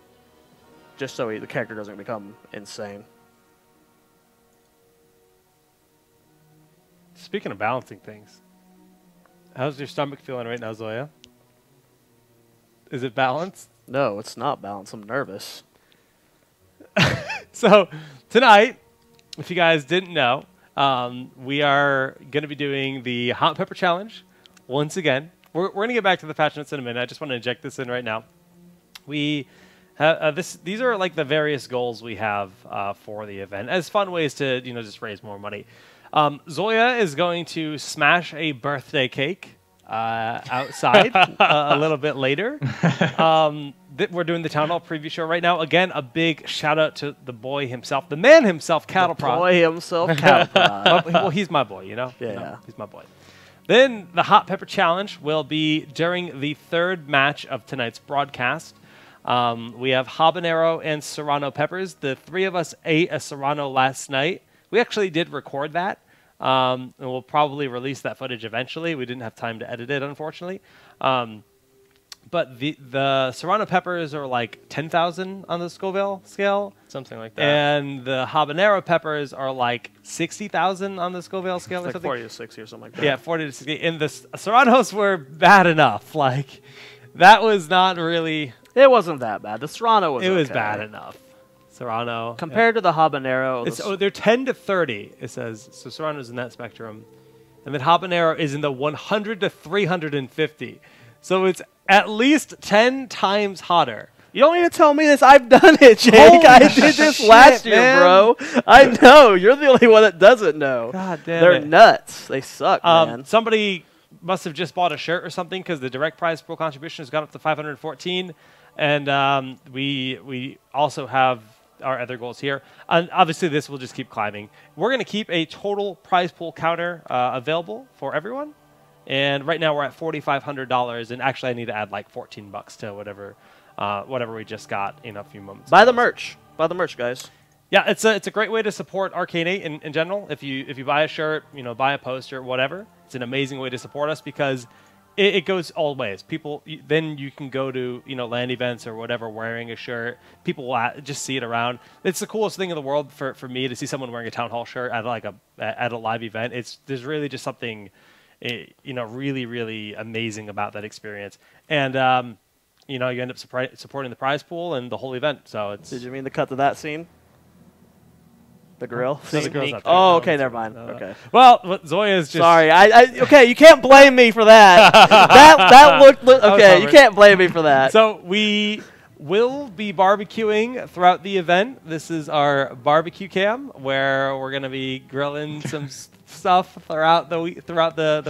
just so the character doesn't become insane. Speaking of balancing things, how's your stomach feeling right now, Zoya? Is it balanced? No, it's not balanced. I'm nervous. So tonight, if you guys didn't know, we are going to be doing the Hot Pepper Challenge once again. We're going to get back to the patch notes in a minute. I just want to inject this in right now. We have these are like the various goals we have for the event as fun ways to just raise more money. Zoya is going to smash a birthday cake outside a little bit later. We're doing the Town Hall preview show right now. Again, a big shout out to the boy himself, the man himself, Cattleprod. Boy himself, Cattleprod. Well, he's my boy, Yeah. He's my boy. Then the Hot Pepper Challenge will be during the third match of tonight's broadcast. We have habanero and serrano peppers. The three of us ate a serrano last night. We actually did record that. And we'll probably release that footage eventually. We didn't have time to edit it, unfortunately. But the serrano peppers are like 10,000 on the Scoville scale. Something like that. And the habanero peppers are like 60,000 on the Scoville scale or Like something. 40 to 60 or something like that. Yeah, 40 to 60. And the serranos were bad enough. Like, that was not really... It wasn't that bad. The serrano was It was okay. bad enough. Serrano. Compared to the habanero. They're 10 to 30, it says. So Serrano's in that spectrum. And then habanero is in the 100 to 350. So it's at least 10 times hotter. You don't need to tell me this. I've done it, Jake. Holy I did this shit, last year, man. bro. I know. You're the only one that doesn't know. God damn They're it. nuts. They suck, man. Somebody must have just bought a shirt or something because the direct prize pro contribution has gone up to 514. And we also have our other goals here. And obviously, this will just keep climbing. We're going to keep a total prize pool counter available for everyone. And right now, we're at $4,500. And actually, I need to add like $14 to whatever we just got in a few moments. Buy the merch. Buy the merch, guys. Yeah, it's a great way to support Arcane 8 in general. If you buy a shirt, buy a poster, whatever, it's an amazing way to support us because it goes all ways. People, then you can go to LAN events or whatever wearing a shirt. People will just see it around. It's the coolest thing in the world for me to see someone wearing a Town Hall shirt at a live event. There's really just something really really amazing about that experience. And you know, you end up supporting the prize pool and the whole event. So it's. Did you mean to cut to that scene? The grill? No, the grill's not there. Oh, No, okay, it's- never mind. no. Okay. Well, Zoya's just. Sorry, okay, you can't blame me for that. that looked okay. You covered. can't blame me for that. So we will be barbecuing throughout the event. This is our barbecue cam where we're gonna be grilling some stuff throughout the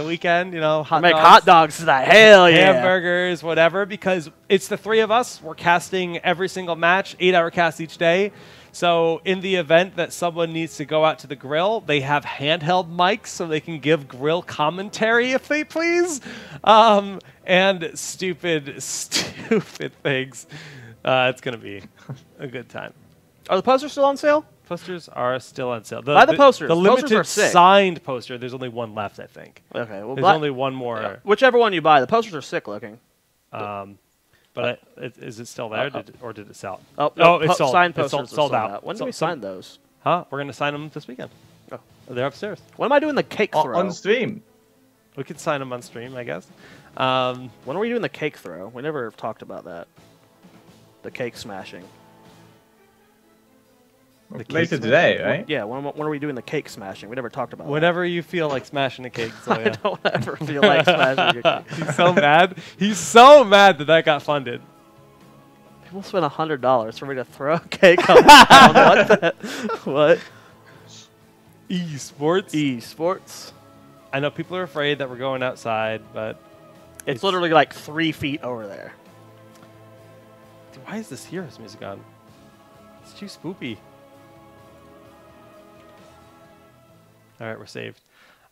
weekend. You know, Make hot dogs tonight. Hell yeah! hamburgers, whatever. Because it's the three of us. We're casting every single match, 8-hour cast each day. So in the event that someone needs to go out to the grill, they have handheld mics so they can give grill commentary if they please, and stupid things. It's going to be a good time. Are the posters still on sale? Posters are still on sale. Buy the posters. The Posters limited are sick. signed poster, there's only one left, I think. Okay, well, There's only one more. whichever one you buy. The posters are sick looking. But is it still there, or did it sell? Oh, It's sold. Signed It's posters are sold out. When do we sign those? Huh? We're going to sign them this weekend. Oh. They're upstairs. When am I doing the cake throw? On stream. We could sign them on stream, I guess. When are we doing the cake throw? We never talked about that. The cake smashing. Later today, right? Yeah, when are we doing the cake smashing? We never talked about Whenever you feel like smashing a cake, that. Zoya. I don't ever feel like smashing your cake. He's so mad. He's so mad that got funded. People spend $100 for me to throw a cake on the what? Esports. Esports. I know people are afraid that we're going outside, but It's literally like 3 feet over there. dude, why is this Heroes music on? It's too spoopy. All right, we're saved.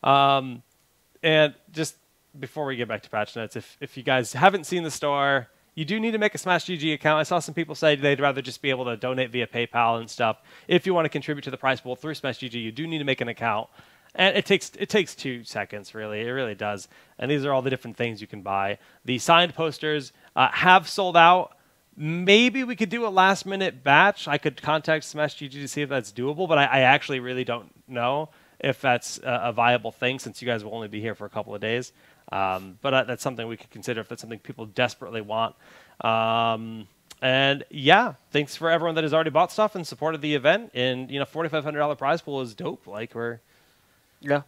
And just before we get back to patch notes, if you guys haven't seen the store, you do need to make a Smash GG account. I saw some people say they'd rather just be able to donate via PayPal and stuff. If you want to contribute to the prize pool through Smash GG, you do need to make an account. And it takes 2 seconds, really. It really does. And these are all the different things you can buy. The signed posters have sold out. Maybe we could do a last-minute batch. I could contact Smash GG to see if that's doable, but I actually really don't know if that's a viable thing since you guys will only be here for a couple of days. But that's something we could consider if that's something people desperately want. And yeah, thanks for everyone that has already bought stuff and supported the event. And you know, $4,500 prize pool is dope. Like And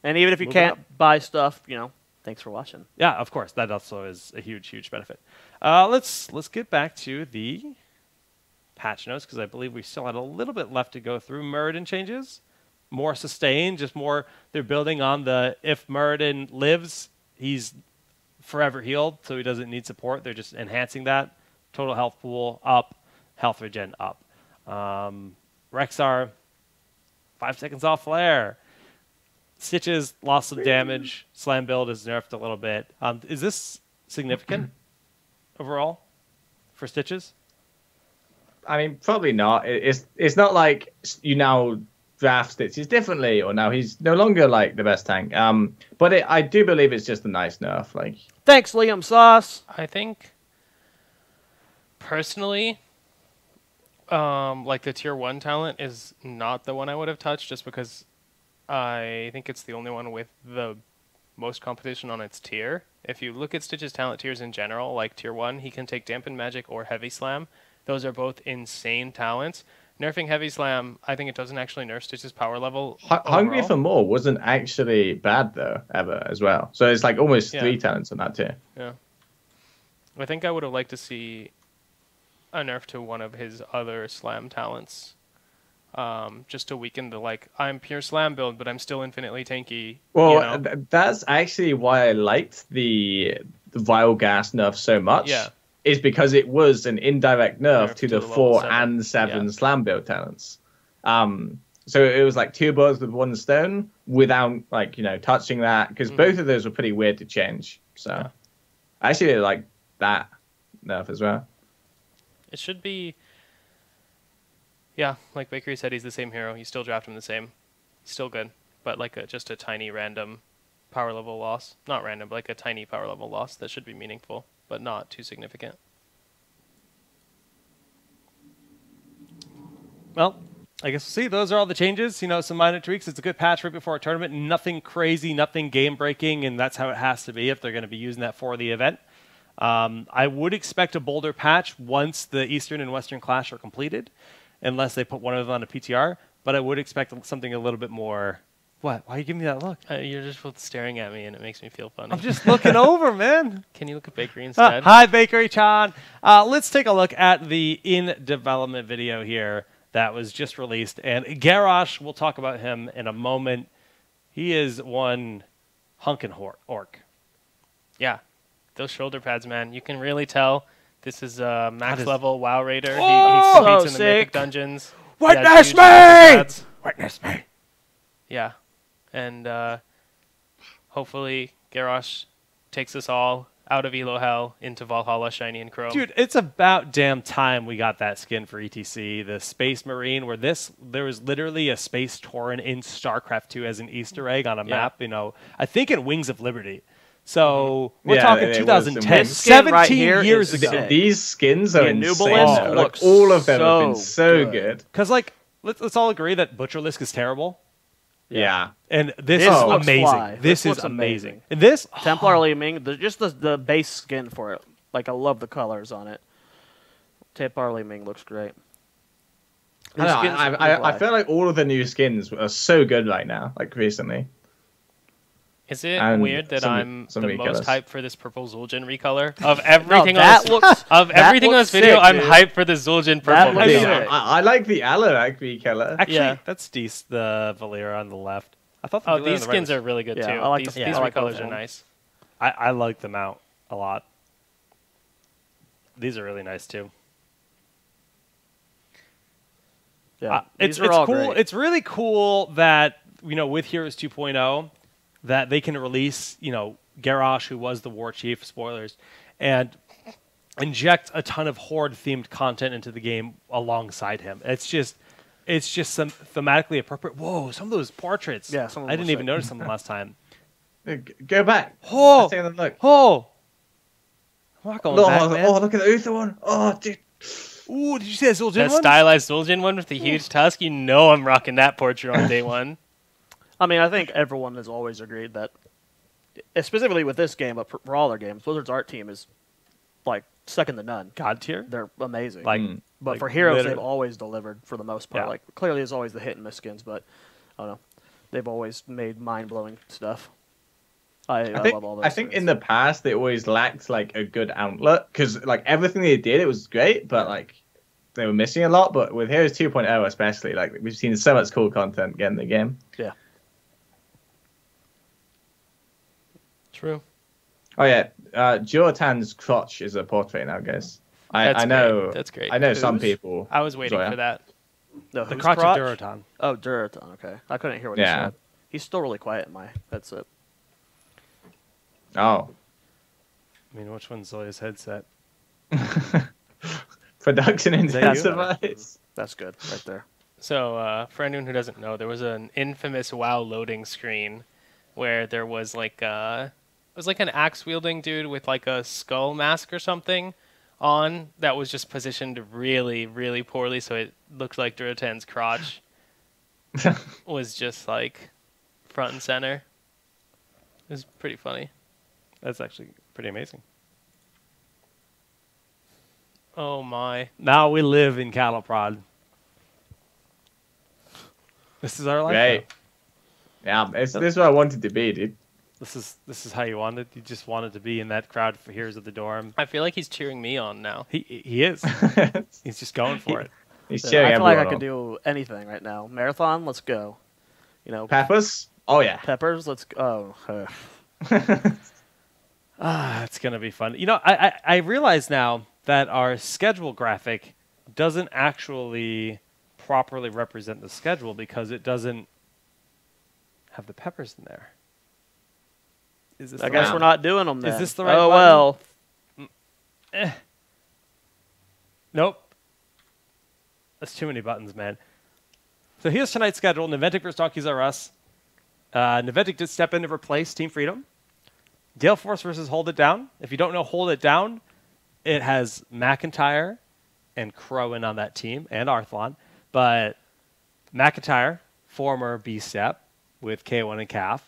even if you Moving can't up. buy stuff, you know, thanks for watching. yeah, of course, that also is a huge benefit. Let's get back to the patch notes because I believe we still had a little bit left to go through. Muradin changes. More sustained, just more. They're building on the if Muradin lives, he's forever healed, so he doesn't need support. They're just enhancing that. Total health pool up, health regen up. Rexar, 5 seconds off flare. Stitches lost some damage. Slam build is nerfed a little bit. Is this significant overall for Stitches? I mean, probably not. It's not like you now draft Stitches differently, or now he's no longer like the best tank. But I do believe it's just a nice nerf. Like, Thanks, Liam Sauce. I think, personally, like the tier 1 talent is not the one I would have touched just because I think it's the only one with the most competition on its tier. If you look at Stitch's talent tiers in general, like tier 1, he can take Dampen Magic or Heavy Slam. Those are both insane talents. Nerfing Heavy Slam, I think it doesn't actually nerf Stitch's power level. Hungry overall. for More wasn't actually bad though ever as well. So it's like almost 3 talents on that tier. Yeah. I think I would have liked to see a nerf to one of his other slam talents. Just to weaken the, like, I'm pure slam build, but I'm still infinitely tanky. Well, you know? that's actually why I liked the Vile Gas nerf so much. Yeah. Is because it was an indirect nerf to the level 4 7. and 7 Yeah. slam build talents. So it was like 2 birds with 1 stone without, like, you know, touching that, because both of those were pretty weird to change. So Yeah. I actually like that nerf as well. It should be... Yeah, like Bakery said, he's the same hero. You still draft him the same. He's still good, but like just a tiny random power level loss. Not random, but like a tiny power level loss that should be meaningful, but not too significant. Well, I guess we'll see. Those are all the changes. You know, some minor tweaks. It's a good patch right before a tournament. Nothing crazy, nothing game breaking, and that's how it has to be if they're going to be using that for the event. I would expect a Boulder patch once the Eastern and Western Clash are completed, unless they put one of them on a PTR. But I would expect something a little bit more. What? Why are you giving me that look? You're just both staring at me, and it makes me feel funny. I'm just looking over, man. Can you look at Bakery instead? Hi, Bakery-chan. Let's take a look at the in-development video here that was just released. And Garrosh, we'll talk about him in a moment. He is one hunkin' orc. Yeah. Those shoulder pads, man. You can really tell this is a max-level WoW Raider. Oh, he competes in the sick. Mythic Dungeons. Witness He has huge shoulder me! pads. Witness me! Yeah. And hopefully Garrosh takes us all out of Elo Hell into Valhalla, Shiny and Chrome. Dude, it's about damn time we got that skin for ETC, the Space Marine, where there was literally a Space Tauren in StarCraft 2 as an Easter egg on a map, I think in Wings of Liberty. So we're talking it 2010, was some- 17 right here years is ago. sick. These skins are The insane. Anubulus Like, looks all of them have been so so good. good. Because, let's all agree that Butcherlisk is terrible. Yeah. And this This is looks amazing. fly. This This is looks amazing. amazing. And this, Templar Li Ming, just the base skin for it. Like, I love the colors on it. Templar Li Ming looks great. I, These don't skins know, are I pretty feel like all of the new skins are so good right now, like recently. Is it And weird that some- I'm some the recolors. most hyped for this purple Zul'jin recolor? Of everything on that this, looks of that everything on looks this video, sick, I'm dude. hyped for the Zul'jin That purple looks Dude, recolor. sick. I like the Alaric color. actually, Yeah. that's decent, the Valera on the left. I thought the Oh, Valera on these the right skins was- are really good Yeah, too. I like These the- I like recolors both are of them. nice. I like them out a lot. These are really nice too. Yeah, It's these are all cool. great. It's really cool that with Heroes 2.0 that they can release Garrosh, who was the war chief, spoilers, and inject a ton of horde themed content into the game alongside him. It's just some thematically appropriate. Whoa, some of those portraits. Yeah, some of them I didn't were even sick. notice them last time. Go back. Oh, Let's take a look. oh, I'm not going back, man. Look at the Uther one. Oh, dude. Ooh, did you see that Zul'jin That one? stylized Zul'jin one with the huge tusk, you know I'm rocking that portrait on day one. I mean, I think everyone has always agreed that, specifically with this game, but for all their games, Blizzard's art team is like second to none. God tier. They're amazing. Like, but like for Heroes, literally- they've always delivered for the most part. Yeah. Like clearly, there's always the hit and miss skins, but I don't know. They've always made mind blowing stuff. I love all those. I think skins. in the past they always lacked like a good outlet because like everything they did it was great, but like they were missing a lot. But with Heroes 2.0 especially, like we've seen so much cool content get in the game. Yeah. True. Oh yeah, Jotan's crotch is a portrait now, guys. That's I know. great. That's great. I know some Whose? people. I was waiting Zoya. for that. No, The whose crotch crotch? of Duraton. Oh, Duraton. Okay, I couldn't hear what Yeah. he said. He's still really quiet in my headset. Oh, I mean, which one's Zoya's headset? production that you? intensifies. That's good right there. So, for anyone who doesn't know, there was an infamous WoW loading screen where there was like it was like an axe wielding dude with like a skull mask or something on that was just positioned really, really poorly, so it looked like Duratan's crotch was just like front and center. It was pretty funny. That's actually pretty amazing. Oh my. Now we live in cattle prod. This is our life. Great. now. Yeah, this is what I wanted to be, dude. This is how you wanted. You just wanted to be in that crowd for Heroes of the Dorm. I feel like he's cheering me on now. He is. He's just going for it. He's I cheering feel like I everyone could on. do anything right now. Marathon, let's go. Peppers. Oh yeah. Peppers, let's go. Oh, It's gonna be fun. I realize now that our schedule graphic doesn't actually properly represent the schedule because it doesn't have the peppers in there. Is this? I the guess right- we're not doing them then. Is this the right Oh button? well. Nope. That's too many buttons, man. So here's tonight's schedule. Niventic versus Donkeys R Us. Niventic did step in to replace Team Freedom. Gale Force versus Hold It Down. If you don't know Hold It Down, it has McIntyre and Crowan on that team, and Arthlon. But McIntyre, former B-Step with K1 and CAF.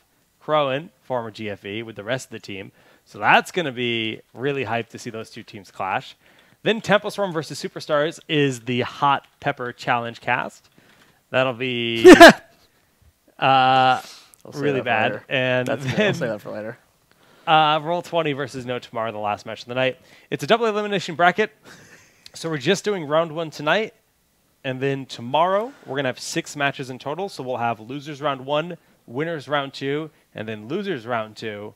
Crowan, former GFE with the rest of the team. So that's going to be really hyped to see those two teams clash. Then Temple Storm versus Superstars is the Hot Pepper Challenge cast. That'll be really bad. And I'll then say that for later. Roll 20 versus No Tomorrow, the last match of the night. It's a double elimination bracket. So we're just doing round 1 tonight. And then tomorrow, we're going to have 6 matches in total. So we'll have losers round 1, winners round 2, and then losers round 2.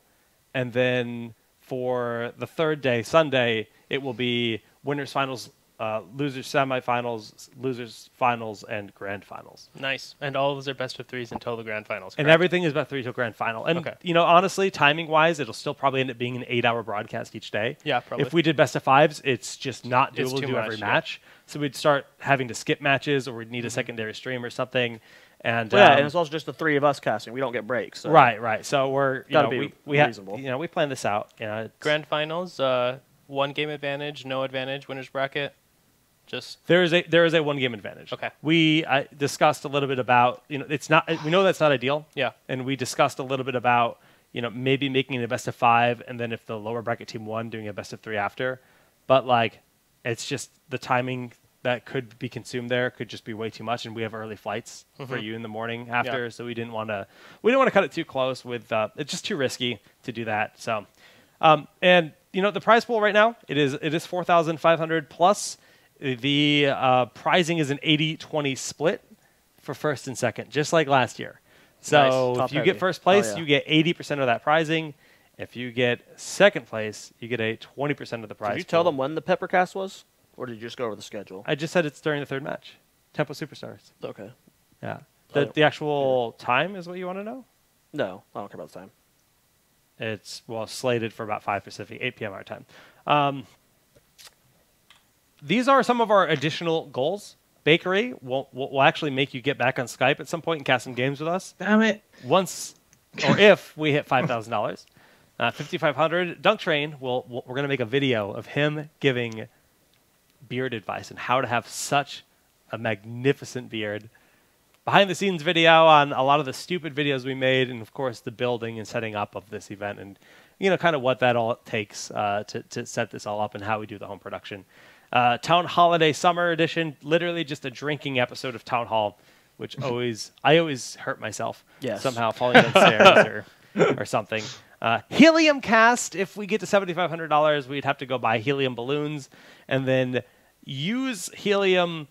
And then for the third day, Sunday, it will be winners finals, losers semifinals, losers finals, and grand finals. Nice. And all of those are best of 3s until the grand finals. And correct? everything is about 3 till grand final. And, Okay. Honestly, timing-wise, it'll still probably end up being an 8-hour broadcast each day. Yeah, probably. If we did best of 5s, it's just not It's doable to too do much, every yeah. match. So we'd start having to skip matches, or we'd need a secondary stream or something. And Well, yeah, and it's also just the 3 of us casting. We don't get breaks. So. right. So we're Gotta be reasonable. we plan this out. Grand finals, 1 game advantage, no advantage, winners bracket. Just There is a 1 game advantage. Okay. We discussed a little bit about it's not, we know that's not ideal. Yeah. And we discussed a little bit about maybe making it a best of 5, and then if the lower bracket team won, doing a best of 3 after. But it's just the timing that could be consumed there could just be way too much, and we have early flights for you in the morning after, so we didn't want to cut it too close with it's just too risky to do that. So and the prize pool right now it is 4,500 plus. The prizing is an 80-20 split for first and second, just like last year. So Nice. if you Top get heavy. first place, Oh, yeah. you get 80% of that prizing. If you get second place, you get a 20% of the prize. Did you tell pool. them when the Peppercast was? Or did you just go over the schedule? I just said it's during the third match. Tempo Superstars. Okay. Yeah. Oh. The actual time is what you want to know? No, I don't care about the time. It's, slated for about 5 Pacific, 8 p.m. our time. These are some of our additional goals. Bakery will actually make you get back on Skype at some point and cast some games with us. Damn it. Once, or if we hit $5,000. 5,500. Dunk Train, we're going to make a video of him giving beard advice and how to have such a magnificent beard. Behind the scenes video on a lot of the stupid videos we made, and of course the building and setting up of this event, and kind of what that all takes to set this all up and how we do the home production. Town Holiday Summer Edition, literally just a drinking episode of Town Hall, which I always hurt myself somehow falling downstairs or something. Helium cast, if we get to $7,500, we'd have to go buy helium balloons and then use helium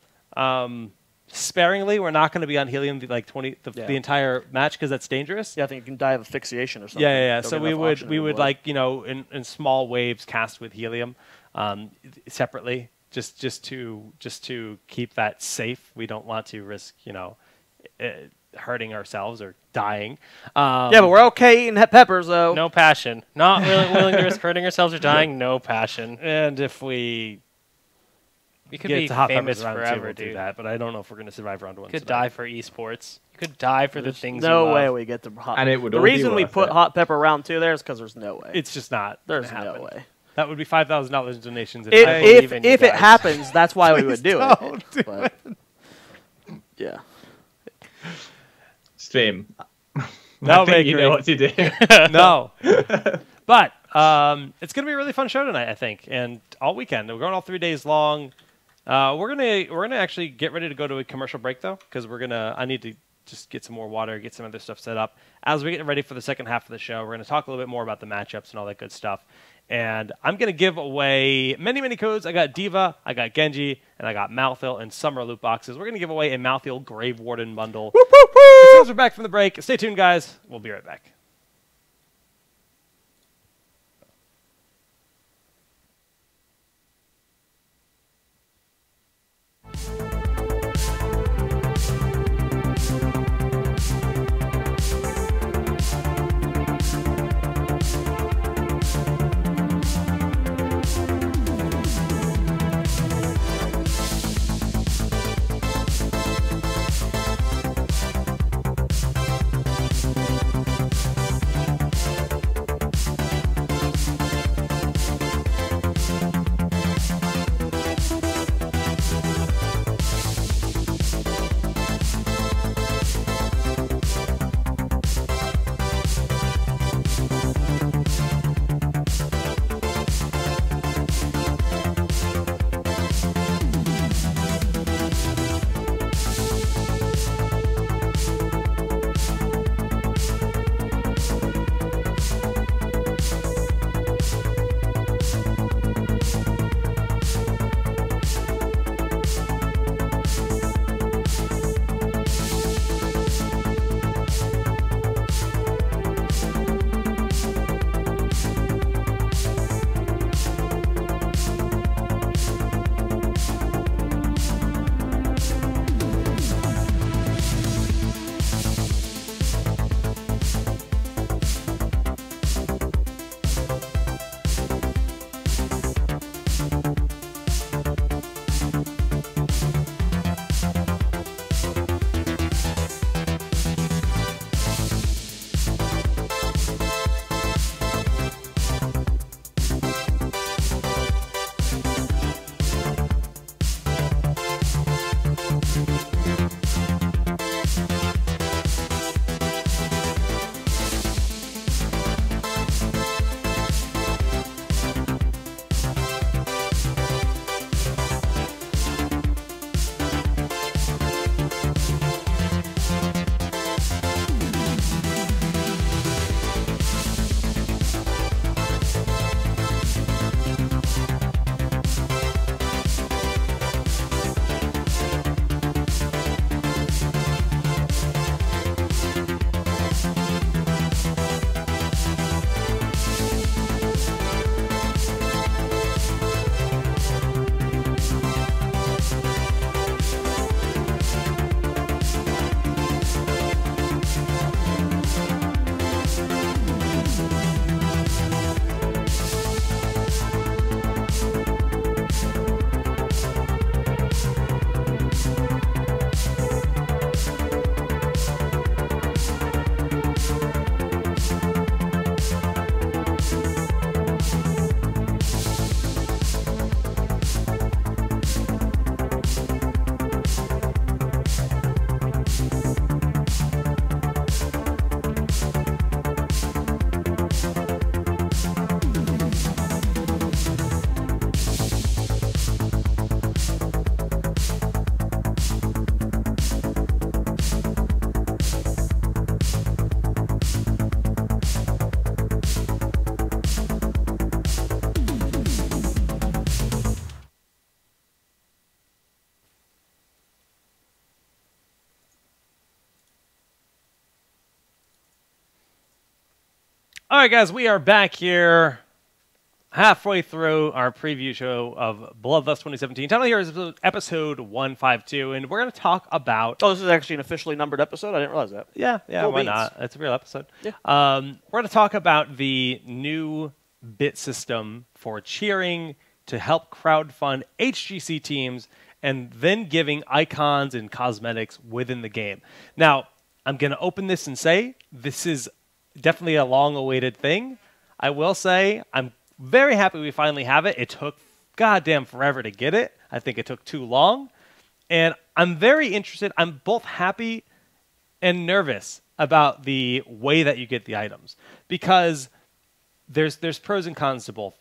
sparingly. We're not going to be on helium the entire match because that's dangerous. Yeah, I think you can die of asphyxiation or something. Yeah. Don't So get we enough would oxygen in the blood. in small waves cast with helium separately just to keep that safe. We don't want to risk hurting ourselves or dying. Yeah, but we're okay eating peppers though. no passion. Not really willing to risk hurting ourselves or dying. No passion. And if we could get be to hot famous peppers round two, forever, we'll do dude. that. But I don't know if we're going to survive round 1. You could die for esports. You could die for the things No you love. way we get the hot. And it would the all be reason we worth put it. hot pepper round 2 there is because there's no way. It's just not. There's gonna no happen. way. That would be $5,000 in donations. believe in you If it guys. happens, that's why we would do don't it. But, yeah. Stream. No, I think you Bakery. know what to do. No. But it's going to be a really fun show tonight, I think, and all weekend. We're going all 3 days long. We're gonna actually get ready to go to a commercial break though, because I need to just get some more water, get some other stuff set up. As we get ready for the second half of the show, we're gonna talk a little bit more about the matchups and all that good stuff. And I'm gonna give away many codes. I got Diva, I got Genji, and I got Malthil and Summer loot boxes. We're gonna give away a Malthil Grave Warden bundle. As soon as we're back from the break, stay tuned, guys. We'll be right back. All right, guys, we are back here halfway through our preview show of Bloodlust 2017. Title here is episode 152, and we're going to talk about... Oh, this is actually an officially numbered episode? I didn't realize that. Yeah, Cool why beans. not? It's a real episode. Yeah. We're going to talk about the new bit system for cheering to help crowdfund HGC teams and then giving icons and cosmetics within the game. Now, I'm going to open this and say this is definitely a long-awaited thing. I will say I'm very happy we finally have it. It took goddamn forever to get it. I think it took too long. And I'm very interested. I'm both happy and nervous about the way that you get the items, because there's pros and cons to both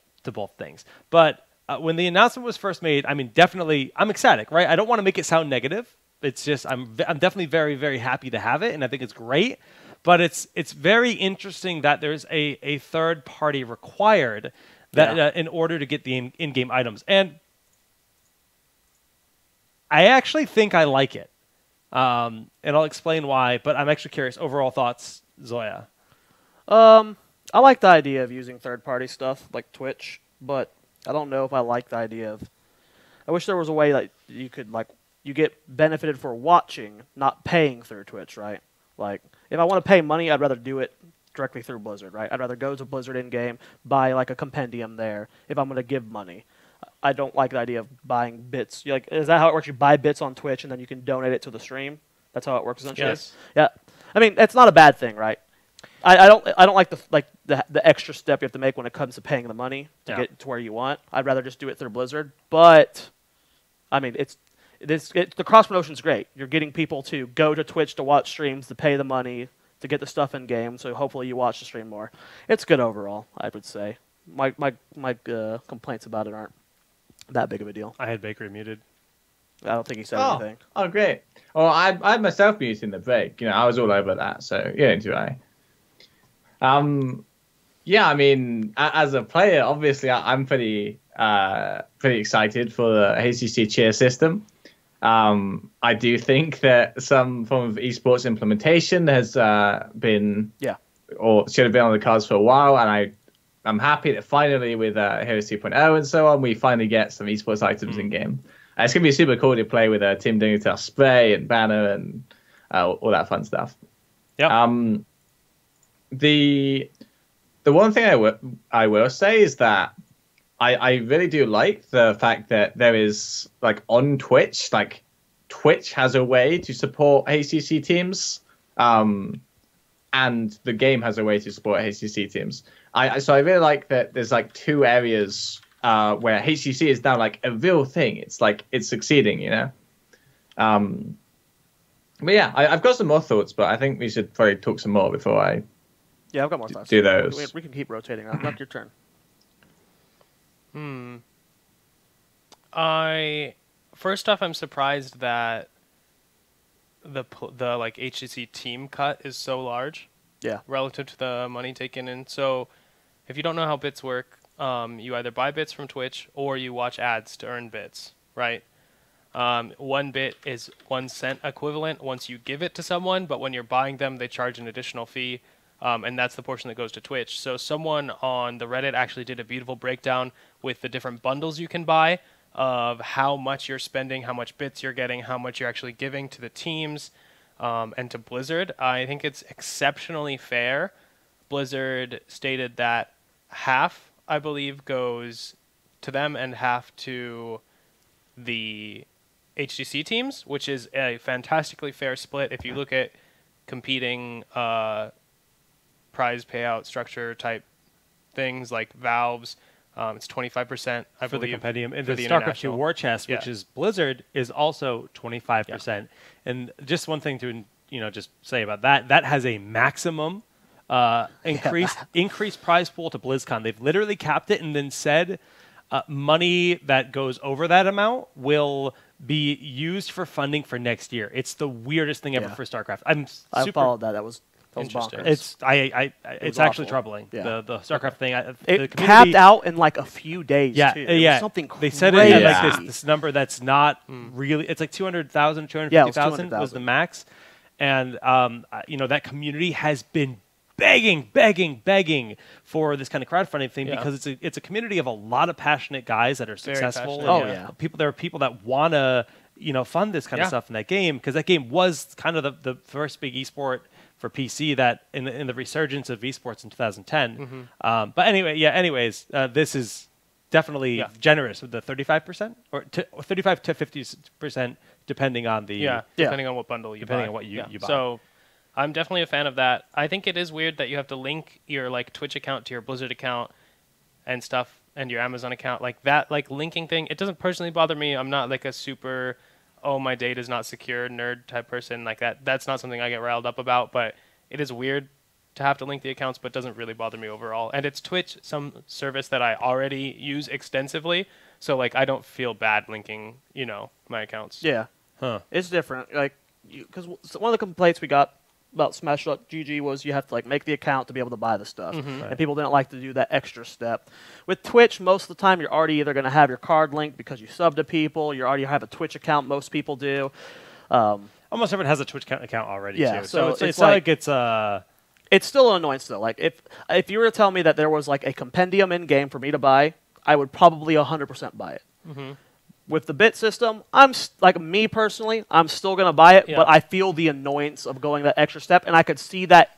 things. But when the announcement was first made, I mean, definitely, I'm ecstatic, right? I don't want to make it sound negative. It's just I'm definitely very, very happy to have it, and I think it's great. But it's very interesting that there's a third party required that in order to get the in-game items. And I actually think I like it. And I'll explain why, but I'm actually curious. Overall thoughts, Zoya? I like the idea of using third-party stuff like Twitch, but I don't know if I like the idea of... I wish there was a way that you could, like, you get benefited for watching, not paying through Twitch, right? Like, if I want to pay money, I'd rather do it directly through Blizzard, right? I'd rather go to Blizzard in-game, buy, like, a compendium there if I'm going to give money. I don't like the idea of buying bits. Like, is that how it works? You buy bits on Twitch, and then you can donate it to the stream? That's how it works, essentially? Yes. Yeah. I mean, it's not a bad thing, right? I don't like the extra step you have to make when it comes to paying the money to get to where you want. I'd rather just do it through Blizzard. But, I mean, the cross-promotion's great. You're getting people to go to Twitch to watch streams, to pay the money, to get the stuff in-game, so hopefully you watch the stream more. It's good overall, I would say. My complaints about it aren't that big of a deal. I had Bakery muted. I don't think he said anything. Oh, great. Well, I myself muted in the break. You know, I was all over that, so yeah, do I. Yeah, I mean, as a player, obviously, I'm pretty excited for the HCC cheer system. I do think that some form of esports implementation has been, or should have been on the cards for a while, and I'm happy that finally with Heroes 2.0 and so on, we finally get some esports items in game. It's gonna be super cool to play with Team Dignitas spray and banner and all that fun stuff. Yeah. The one thing I will say is that I really do like the fact that there is, like, on Twitch, like, Twitch has a way to support HCC teams, and the game has a way to support HCC teams. So I really like that there's, like, two areas where HCC is now, like, a real thing. It's, like, it's succeeding, you know? But yeah, I've got some more thoughts, but I think we should probably talk some more before I... Yeah, I've got more thoughts. Do those. We can keep rotating. Not your turn. First off, I'm surprised that the like HCC team cut is so large. Yeah. Relative to the money taken in. So, if you don't know how bits work, you either buy bits from Twitch or you watch ads to earn bits, right? 1 bit is 1 cent equivalent once you give it to someone, but when you're buying them, they charge an additional fee. And that's the portion that goes to Twitch. So someone on the Reddit actually did a beautiful breakdown with the different bundles you can buy of how much you're spending, how much bits you're getting, how much you're actually giving to the teams and to Blizzard. I think it's exceptionally fair. Blizzard stated that half, I believe, goes to them and half to the HGC teams, which is a fantastically fair split. If you look at competing prize payout structure type things like Valve's, it's 25%, I for believe, the compendium, and for the StarCraft 2 international. War Chest, which is Blizzard, is also 25%. And just one thing to just say about that: that has a maximum increased prize pool to BlizzCon. They've literally capped it and then said money that goes over that amount will be used for funding for next year. It's the weirdest thing ever for StarCraft. I followed that. That was Interesting. bonkers. It's actually awful. troubling. Yeah. The StarCraft thing. It capped out in like a few days. Yeah, too. It was something They crazy. said it at like this number that's not really. It's like 200,000, 250,000 was the max, and that community has been begging for this kind of crowdfunding thing Yeah. because it's a community of a lot of passionate guys that are successful. passionate, and, Oh, yeah. there are people that want to fund this kind of Yeah. stuff in that game because that game was kind of the first big esport for PC that in the resurgence of esports in 2010. But anyways, this is definitely generous with the 35% or 35 to 50% depending on the depending on what bundle you Depending buy. on what you buy. So I'm definitely a fan of that. I think it is weird that you have to link your like Twitch account to your Blizzard account and stuff and your Amazon account. Like that like linking thing, it doesn't personally bother me. I'm not like a super my data is not secure nerd type person like that. That's not something I get riled up about, but it is weird to have to link the accounts, but doesn't really bother me overall. And it's Twitch, some service that I already use extensively, so like I don't feel bad linking, my accounts. Yeah. Huh. It's different. Like, because one of the complaints we got about Smash.gg was you have to like make the account to be able to buy the stuff, and people didn't like to do that extra step. With Twitch, most of the time you're already either going to have your card linked because you sub to people, you already have a Twitch account. Most people do. Almost everyone has a Twitch account already Yeah, too. so it's it's not like- like it's It's still an annoyance though. Like if you were to tell me that there was like a compendium in game for me to buy, I would probably 100% buy it. With the bit system, like me personally, I'm still gonna buy it, Yeah. but I feel the annoyance of going that extra step, and I could see that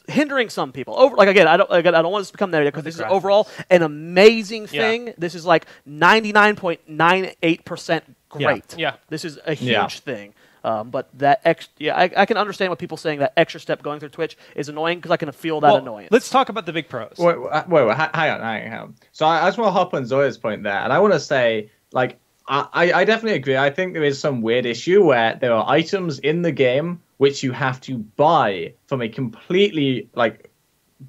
hindering some people. Like again, I don't want this to become negative because this is graphics. overall an amazing Yeah. thing. This is like 99.98% great. Yeah. This is a huge Yeah. thing. But that I can understand what people saying that extra step going through Twitch is annoying because I can feel that annoyance. Let's talk about the big pros. Wait, hang on. So I just want to hop on Zoya's point there, and I want to say, like, I definitely agree. I think there is some weird issue where there are items in the game which you have to buy from a completely, like,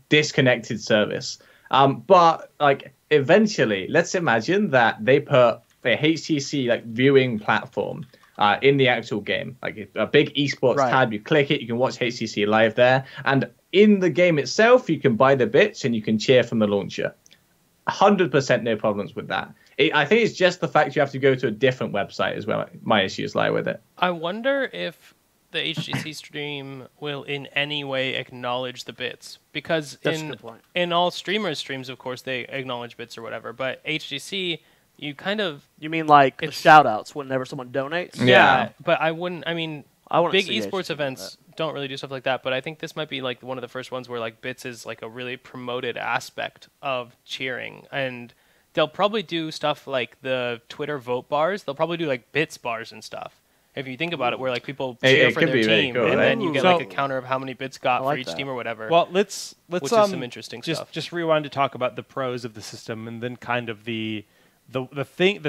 disconnected service. But, like, eventually, let's imagine that they put a HTC, like, viewing platform in the actual game, like a big esports Right. tab. You click it, you can watch HCC live there, and in the game itself, you can buy the bits and you can cheer from the launcher. 100% no problems with that. I think it's just the fact you have to go to a different website is where my issues lie with it. I wonder if the HGC stream will in any way acknowledge the bits, because That's a good point. in all streamers' streams, of course, they acknowledge bits or whatever, but HGC, you kind of You mean like the It's- shout outs whenever someone donates? Yeah. but I wouldn't. I mean, I wouldn't big see esports HGC do events don't really do stuff like that, but I think this might be like one of the first ones where like bits is like a really promoted aspect of cheering, and they'll probably do stuff like the Twitter vote bars. They'll probably do like bits bars and stuff. If you think about it, where like people cheer It for could their be really team, cool, and right? then you get So- like a counter of how many bits got I like for each that. team or whatever. Well, let's which is some interesting just stuff. just rewind to talk about the pros of the system and then kind of the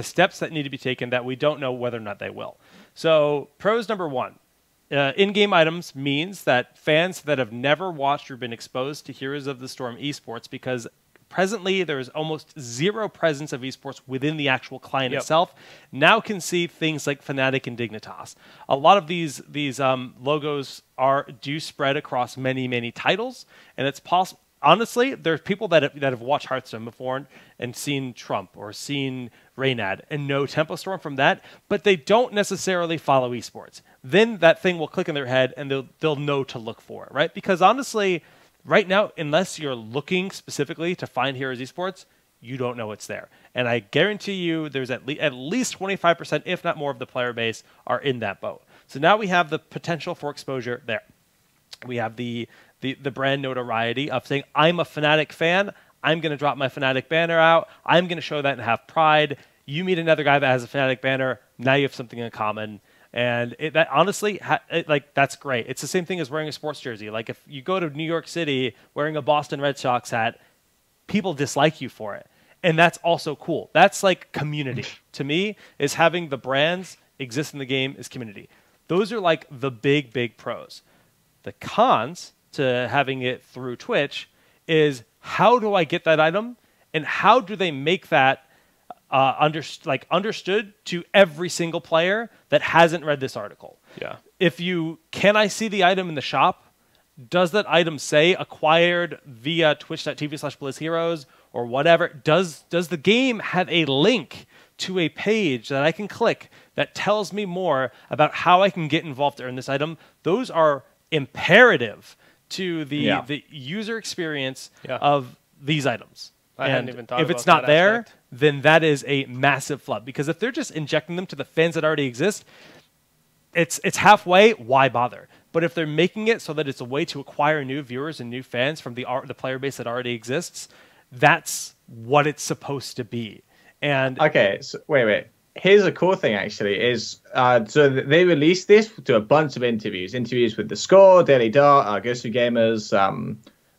steps that need to be taken that we don't know whether or not they will. So pros number one. In-game items means that fans that have never watched or been exposed to Heroes of the Storm esports, because presently there is almost zero presence of esports within the actual client Yep. itself, now can see things like Fnatic and Dignitas. A lot of these logos do spread across many titles, and it's possible. Honestly, there's people that have watched Hearthstone before and seen Trump or seen Reynad and know Tempo Storm from that, but they don't necessarily follow esports. Then that thing will click in their head and they'll know to look for it, right? Because honestly, right now, unless you're looking specifically to find Heroes Esports, you don't know it's there. And I guarantee you there's at least 25%, if not more, of the player base are in that boat. So now we have the potential for exposure there. We have the brand notoriety of saying, I'm a Fnatic fan, I'm going to drop my Fnatic banner out, I'm going to show that and have pride. You meet another guy that has a Fnatic banner, now you have something in common. And that honestly, that's great. It's the same thing as wearing a sports jersey. Like if you go to New York City wearing a Boston Red Sox hat, people dislike you for it. And that's also cool. That's like community. To me, is having the brands exist in the game is community. Those are like the big pros. The cons to having it through Twitch is, how do I get that item, and how do they make that understood to every single player that hasn't read this article? Yeah. Can I see the item in the shop? Does that item say acquired via twitch.tv/BlizzHeroes or whatever? Does the game have a link to a page that I can click that tells me more about how I can get involved to earn this item? Those are imperative to the Yeah. the user experience Yeah. of these items. I hadn't And even thought if about it's not that there, aspect. then that is a massive flub. Because if they're just injecting them to the fans that already exist, it's halfway. Why bother? But if they're making it so that it's a way to acquire new viewers and new fans from the player base that already exists, that's what it's supposed to be. And Okay, so wait. Here's a cool thing, actually, is so they released this to a bunch of interviews with The Score, Daily Dot, Ghost of Gamers,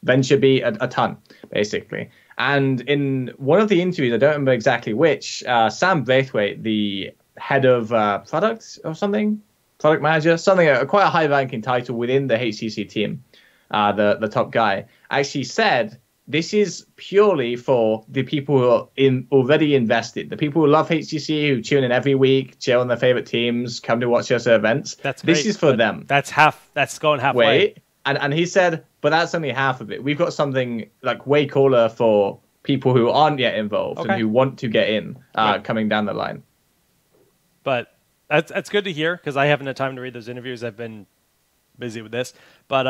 VentureBeat, a ton, basically. And in one of the interviews, I don't remember exactly which, Sam Braithwaite, the head of product or something, product manager, something, quite a high-ranking title within the HTC team, the top guy, actually said, this is purely for the people who are already invested, the people who love HTC, who tune in every week, cheer on their favorite teams, come to watch us at events. that's This great, is for but them. That's going halfway. Wait, and he said, but that's only half of it. We've got something like way cooler for people who aren't yet involved and who want to get in coming down the line. But that's good to hear because I haven't had time to read those interviews. I've been busy with this, but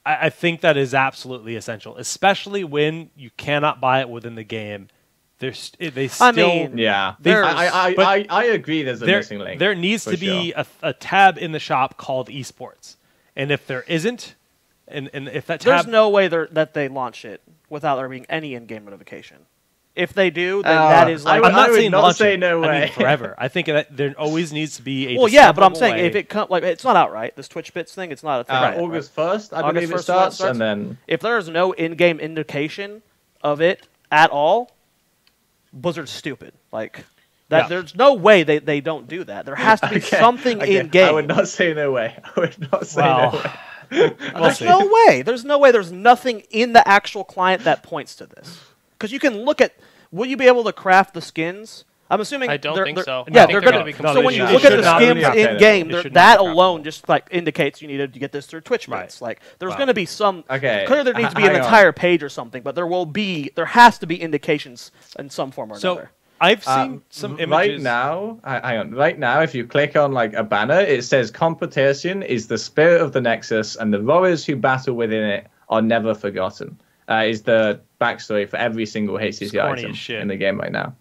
I think that is absolutely essential, especially when you cannot buy it within the game. They still. Yeah, There's- I agree. There's a there, missing link. there needs to be a tab in the shop called esports, and if there isn't, and if that tab, There's no way that they launch it without there being any in-game notification. If they do, then that is like... I'm not I would saying not launch say it. no I way. mean forever. I think that there always needs to be a. Well, yeah, but I'm discoverable saying way. if it like it's not out right. This Twitch Bits thing, it's not a thing. Right, August 1st, I August believe it 1st starts, and then... If there is no in-game indication of it at all, Blizzard's stupid. Like that, Yeah. there's no way they don't do that. There has to be something Okay, in-game. I would not say no way. I would not say no way. There's no way. There's no way. There's nothing in the actual client that points to this. Because you can look at. Will you be able to craft the skins? I'm assuming. I don't think so. Yeah, I think they're they're going gonna be to. No, So they when you should- look they at should the not skins be in game, It should not that be alone craftable. just like indicates you need to get this through Twitch Right. bits. Like there's Wow. going to be some. Okay, Clearly, there needs to be an hang on. entire page or something, but there has to be indications in some form or So another. I've seen some images. Right now, hang on. Right now, if you click on like a banner, it says competition is the spirit of the Nexus, and the warriors who battle within it are never forgotten. Is the backstory for every single HCC corny item as shit. in the game right now.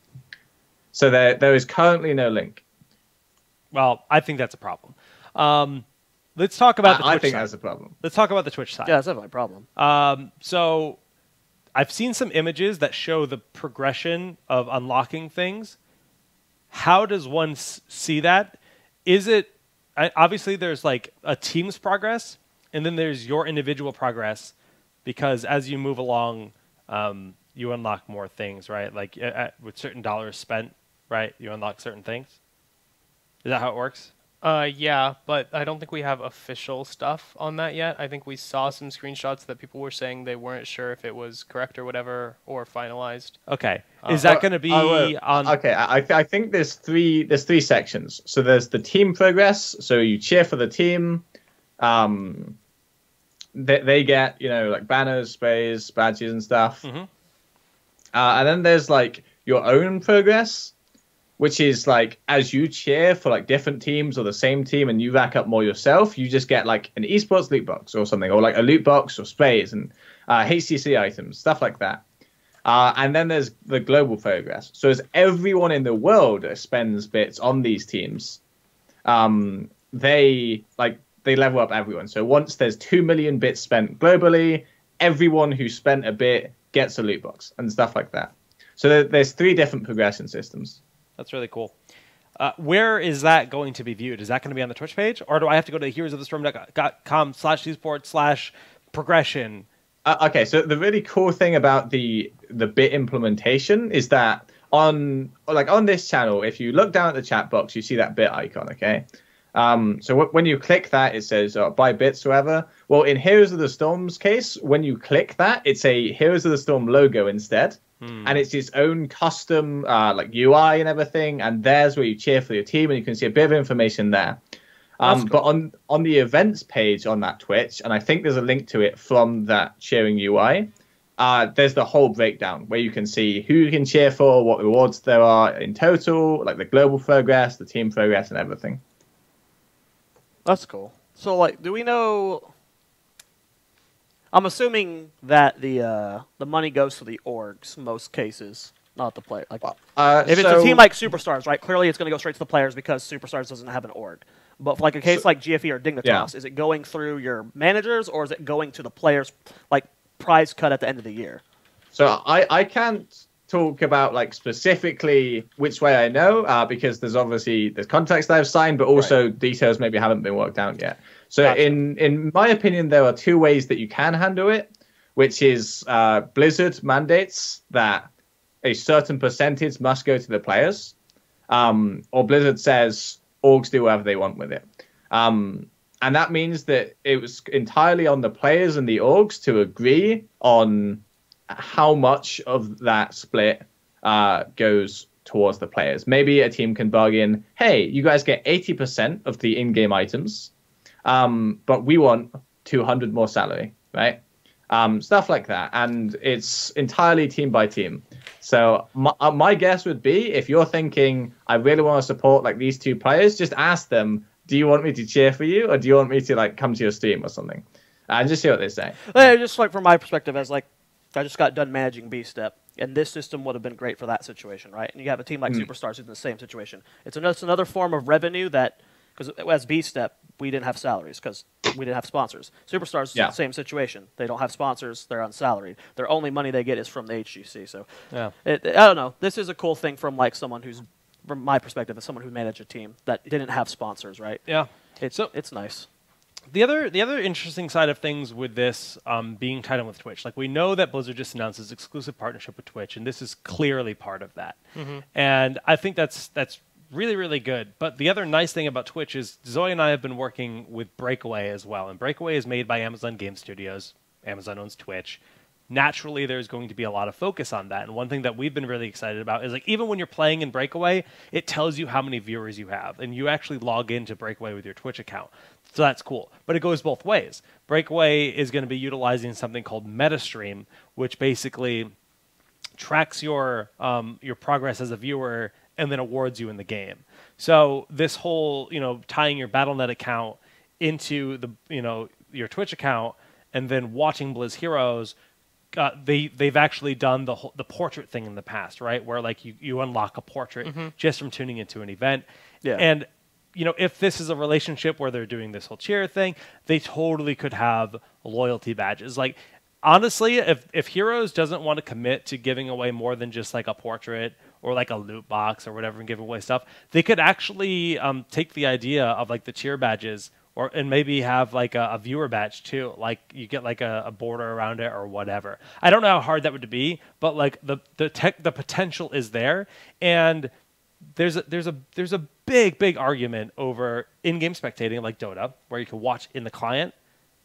So there is currently no link. Well, I think that's a problem. Let's talk about the Twitch I think side. that's a problem. Let's talk about the Twitch side. Yeah, that's definitely a problem. So I've seen some images that show the progression of unlocking things. How does one see that? Is it obviously there's like a team's progress, and then there's your individual progress, because as you move along, you unlock more things, right? Like with certain dollars spent, right? You unlock certain things. Is that how it works? Yeah, but I don't think we have official stuff on that yet. I think we saw some screenshots that people were saying they weren't sure if it was correct or whatever or finalized. Okay. Is that going to be on? Okay, I think there's three sections. So there's the team progress. So you cheer for the team. They get like banners, sprays, badges, and stuff. Mm-hmm. And then there's like your own progress, which is like as you cheer for like different teams or the same team, and you rack up more yourself, you just get like an esports loot box or something, or like a loot box or sprays and HCC items, stuff like that. And then there's the global progress. So as everyone in the world spends bits on these teams, they level up everyone. So once there's 2 million bits spent globally, everyone who spent a bit gets a loot box and stuff like that. So there's 3 different progression systems. That's really cool. Where is that going to be viewed? Is that going to be on the Twitch page, or do I have to go to heroesofthestorm.com/esports/progression? Okay, so the really cool thing about the bit implementation is that on this channel, if you look down at the chat box, you see that bit icon. Okay, so when you click that, it says buy bits, whatever. Well, in Heroes of the Storm's case, when you click that, it's a Heroes of the Storm logo instead. And it's its own custom like UI and everything, and there's where you cheer for your team, and you can see a bit of information there. Cool. But on the events page on that Twitch, and I think there's a link to it from that cheering UI, there's the whole breakdown where you can see who you can cheer for, what rewards there are in total, like the global progress, the team progress, and everything. That's cool. So, like, do we know... I'm assuming that the money goes to the orgs most cases, not the player. Like, if it's a team like Superstars, right? Clearly, it's going to go straight to the players because Superstars doesn't have an org. But for like a case like GFE or Dignitas, is it going through your managers or is it going to the players, like prize cut at the end of the year? So I can't talk about like specifically which way I know because there's contracts that I've signed, but also details maybe haven't been worked out yet. So Gotcha. in my opinion, there are two ways that you can handle it, which is Blizzard mandates that a certain percentage must go to the players, or Blizzard says orgs do whatever they want with it. And that means that it was entirely on the players and the orgs to agree on how much of that split goes towards the players. Maybe a team can bargain, hey, you guys get 80% of the in-game items, but we want 200 more salary, right? Stuff like that. And it's entirely team by team. So my guess would be, if you're thinking, I really want to support like these two players, just ask them, do you want me to cheer for you, or do you want me to like come to your stream or something? And just see what they say. Just like from my perspective, as like I just got done managing B-Step, and this system would have been great for that situation, right? And you have a team like Superstars who's in the same situation. It's another form of revenue that, because as B-Step, we didn't have salaries because we didn't have sponsors. Superstars is the same situation. They don't have sponsors. They're unsalaried. Their only money they get is from the HGC. So I don't know. This is a cool thing from like someone who's, from my perspective, as someone who managed a team that didn't have sponsors, right? Yeah. It's nice. The other interesting side of things with this being tied in with Twitch, like we know that Blizzard just announced its exclusive partnership with Twitch, and this is clearly part of that. And I think that's really, really good. But the other nice thing about Twitch is Zoe and I have been working with Breakaway as well, and Breakaway is made by Amazon Game Studios. Amazon owns Twitch. Naturally, there's going to be a lot of focus on that. And one thing that we've been really excited about is, like, even when you're playing in Breakaway, it tells you how many viewers you have, and you actually log into Breakaway with your Twitch account. So that's cool. But it goes both ways. Breakaway is going to be utilizing something called MetaStream, which basically tracks your progress as a viewer and then awards you in the game. So this whole, tying your Battle.net account into the, your Twitch account and then watching Blizz Heroes, they've actually done the portrait thing in the past, right? Where like you unlock a portrait just from tuning into an event. Yeah. And if this is a relationship where they're doing this whole cheer thing, they totally could have loyalty badges. Like, honestly, if Heroes doesn't want to commit to giving away more than just like a portrait or like a loot box or whatever and give away stuff, they could actually take the idea of like the cheer badges and maybe have like a viewer badge too. Like you get like a border around it or whatever. I don't know how hard that would be, but like the potential is there. And there's a big argument over in-game spectating like Dota, where you can watch in the client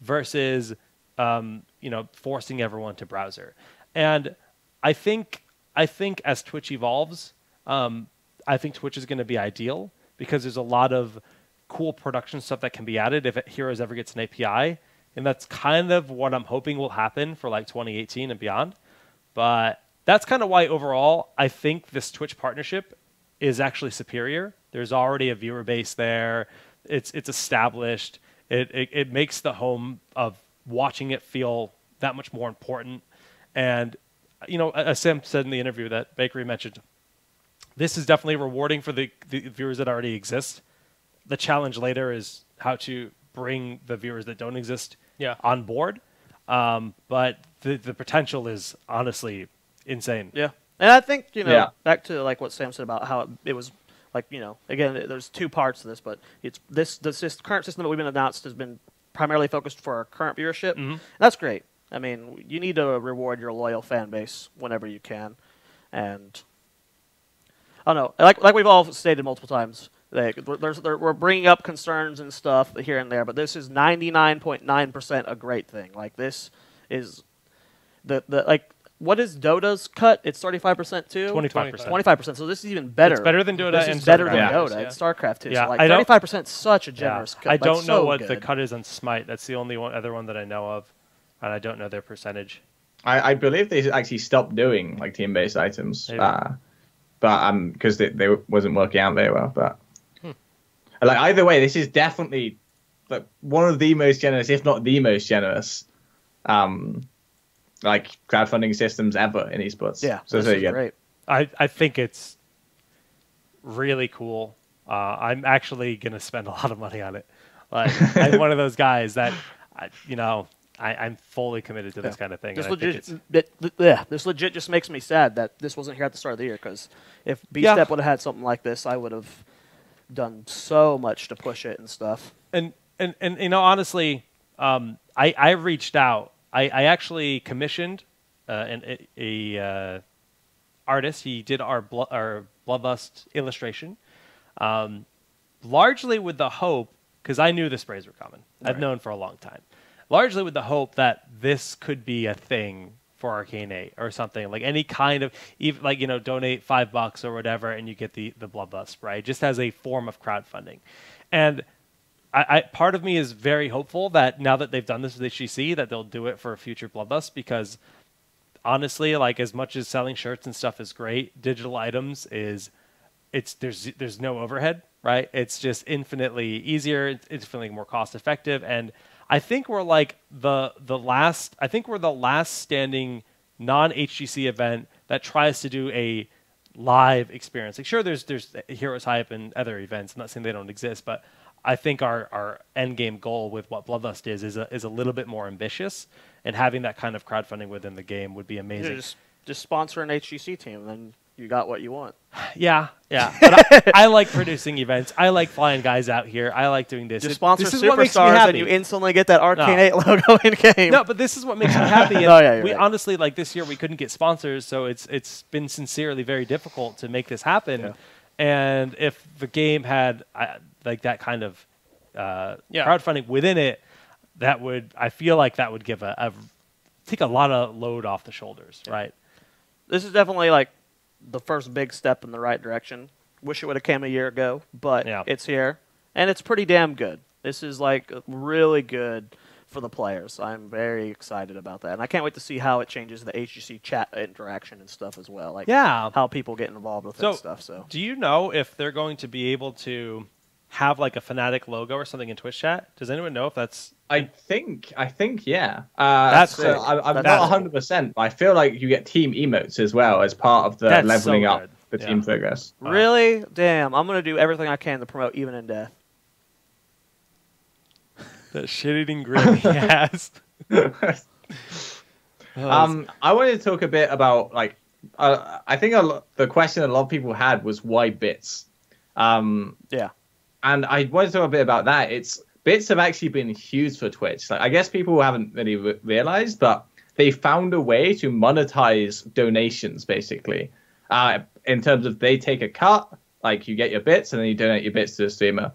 versus forcing everyone to browser. And I think as Twitch evolves, I think Twitch is going to be ideal because there's a lot of cool production stuff that can be added if Heroes ever gets an API. And that's kind of what I'm hoping will happen for like 2018 and beyond. But that's kind of why overall I think this Twitch partnership is actually superior. There's already a viewer base there. It's established. It makes the home of watching it feel that much more important. And, as Sam said in the interview that Bakery mentioned, this is definitely rewarding for the viewers that already exist. The challenge later is how to bring the viewers that don't exist on board. But the potential is honestly insane. Yeah. And I think, back to like what Sam said about how it was like, again, there's two parts to this, but it's this current system that we've been announced has been primarily focused for our current viewership. Mm-hmm. That's great. I mean, you need to reward your loyal fan base whenever you can. And I don't know, like we've all stated multiple times, we're bringing up concerns and stuff here and there, but this is 99.9% a great thing. Like this is what is Dota's cut? It's 35% too? 25%. 25%. So this is even better. It's better than Dota. This is better than Dota. It's StarCraft too. Yeah. So like 35% is such a generous cut. I don't know what the cut is on Smite. That's the only other one that I know of, and I don't know their percentage. I believe they actually stopped doing like team-based items, but because they wasn't working out very well. But like either way, this is definitely like one of the most generous, if not the most generous, like crowdfunding systems ever in esports. Yeah, so this there is you go. great. I think it's really cool. I'm actually gonna spend a lot of money on it. Like I'm one of those guys that, I'm fully committed to this kind of thing. This and I think legit, this legit just makes me sad that this wasn't here at the start of the year. Because if B-Step would have had something like this, I would have done so much to push it and stuff. And honestly, I reached out. I actually commissioned a artist. He did our Bloodlust illustration, largely with the hope, because I knew the sprays were coming. I've known for a long time. Largely with the hope that this could be a thing for Arcane 8 or something, like any kind of, even like, donate $5 or whatever and you get the Bloodlust spray, just as a form of crowdfunding. And I part of me is very hopeful that now that they've done this with HGC, that they'll do it for future Bloodlust, because honestly, like, as much as selling shirts and stuff is great, digital items there's no overhead, right? It's just infinitely easier, it's infinitely more cost effective, and I think we're like the last standing non-HGC event that tries to do a live experience. Like, sure, there's Heroes Hype and other events. I'm not saying they don't exist, but I think our end game goal with what Bloodlust is a little bit more ambitious, and having that kind of crowdfunding within the game would be amazing. Just sponsor an HGC team, and then you got what you want. Yeah. But I like producing events. I like flying guys out here. I like doing this. Just sponsor this is what makes me Superstars, happy. and you instantly get that Arcane 8 logo in game. No, but this is what makes me happy. And right. honestly, like, this year we couldn't get sponsors, so it's been sincerely very difficult to make this happen. Yeah. And if the game had like that kind of crowdfunding within it, I feel like that would give take a lot of load off the shoulders, right? This is definitely like the first big step in the right direction. Wish it would have came a year ago, but it's here, and it's pretty damn good. This is like really good for the players. I'm very excited about that, and I can't wait to see how it changes the HGC chat interaction and stuff as well. Like how people get involved with it and stuff. So, do you know if they're going to be able to have like a Fnatic logo or something in Twitch chat? Does anyone know if that's? I think yeah. That's I'm not 100%, but I feel like you get team emotes as well as part of the leveling up the team progress. Really? Damn! I'm gonna do everything I can to promote Even in Death. That shit-eating grin he has. I wanted to talk a bit about, like, I think the question a lot of people had was why bits. Yeah. And I wanted to talk a bit about that. Bits have actually been huge for Twitch. Like, I guess people haven't really realized, but they found a way to monetize donations, basically. In terms of they take a cut, like you get your bits, and then you donate your bits to the streamer.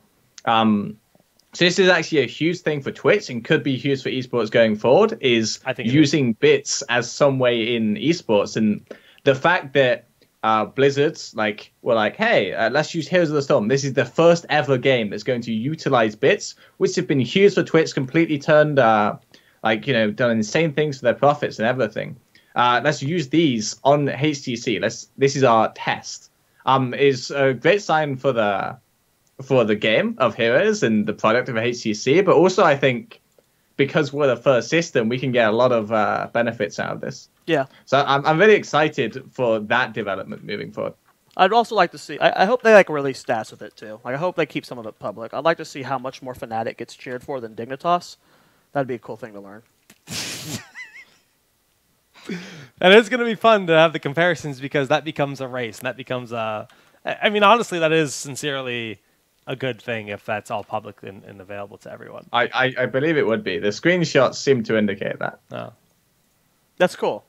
So this is actually a huge thing for Twitch, and could be huge for esports going forward, is using bits as some way in esports. And the fact that Blizzard's were like, hey, let's use Heroes of the Storm. This is the first ever game that's going to utilize bits, which have been huge for Twitch, completely turned, done insane things for their profits and everything. Let's use these on HTC. This is our test. Is a great sign for the game of Heroes and the product of HTC, but also I think because we're the first system, we can get a lot of benefits out of this. Yeah. So I'm really excited for that development moving forward. I'd also like to see. I hope they release stats with it too. I hope they keep some of it public. I'd like to see how much more Fnatic gets cheered for than Dignitas. That'd be a cool thing to learn. And it's going to be fun to have the comparisons, because that becomes a race, and that becomes I mean, honestly, that is sincerely a good thing if that's all public and available to everyone. I believe it would be. The screenshots seem to indicate that. Oh. That's cool.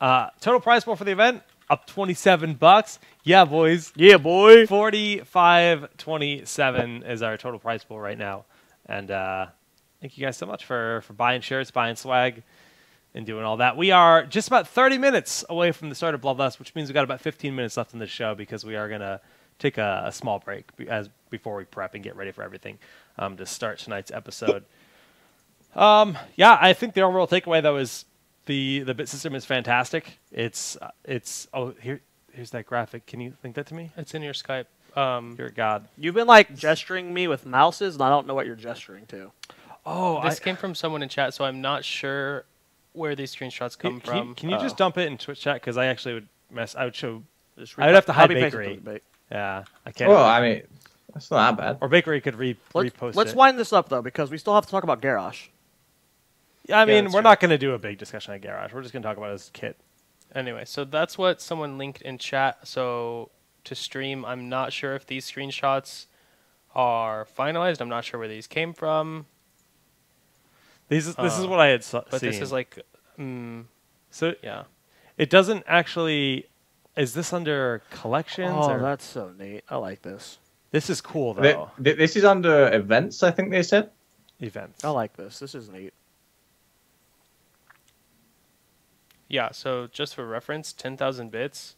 Total prize pool for the event up $27. Yeah, boys. Yeah, boy. 45.27 is our total prize pool right now. And thank you guys so much for buying shirts, buying swag, and doing all that. We are just about 30 minutes away from the start of Bloodlust, which means we've got about 15 minutes left in this show, because we are going to take a small break before we prep and get ready for everything to start tonight's episode. I think the overall takeaway, though, is the bit system is fantastic. Here's that graphic. Can you link that to me? It's in your Skype. You're a god. You've been gesturing me with mouses, and I don't know what you're gesturing to. Oh, This came from someone in chat, so I'm not sure where these screenshots come from. Can you just dump it in Twitch chat? Because I actually would I would show. Just I would have to hide copy paste it Bakery. to the Yeah, I can't. Well, I mean, that's not that bad. Or Bakery could repost Let's it. wind this up though, because we still have to talk about Garrosh. Yeah, I mean, that's we're true. not going to do a big discussion at Garage. We're just going to talk about his kit. Anyway, so that's what someone linked in chat. So to stream, I'm not sure if these screenshots are finalized. I'm not sure where these came from. This is what I had seen. But this is like, So yeah. it doesn't actually. Is this under collections? Oh, or? that's so neat. I like this. This is cool though. This is under events, I think they said. Events. I like this. This is neat. Yeah, so just for reference, 10,000 bits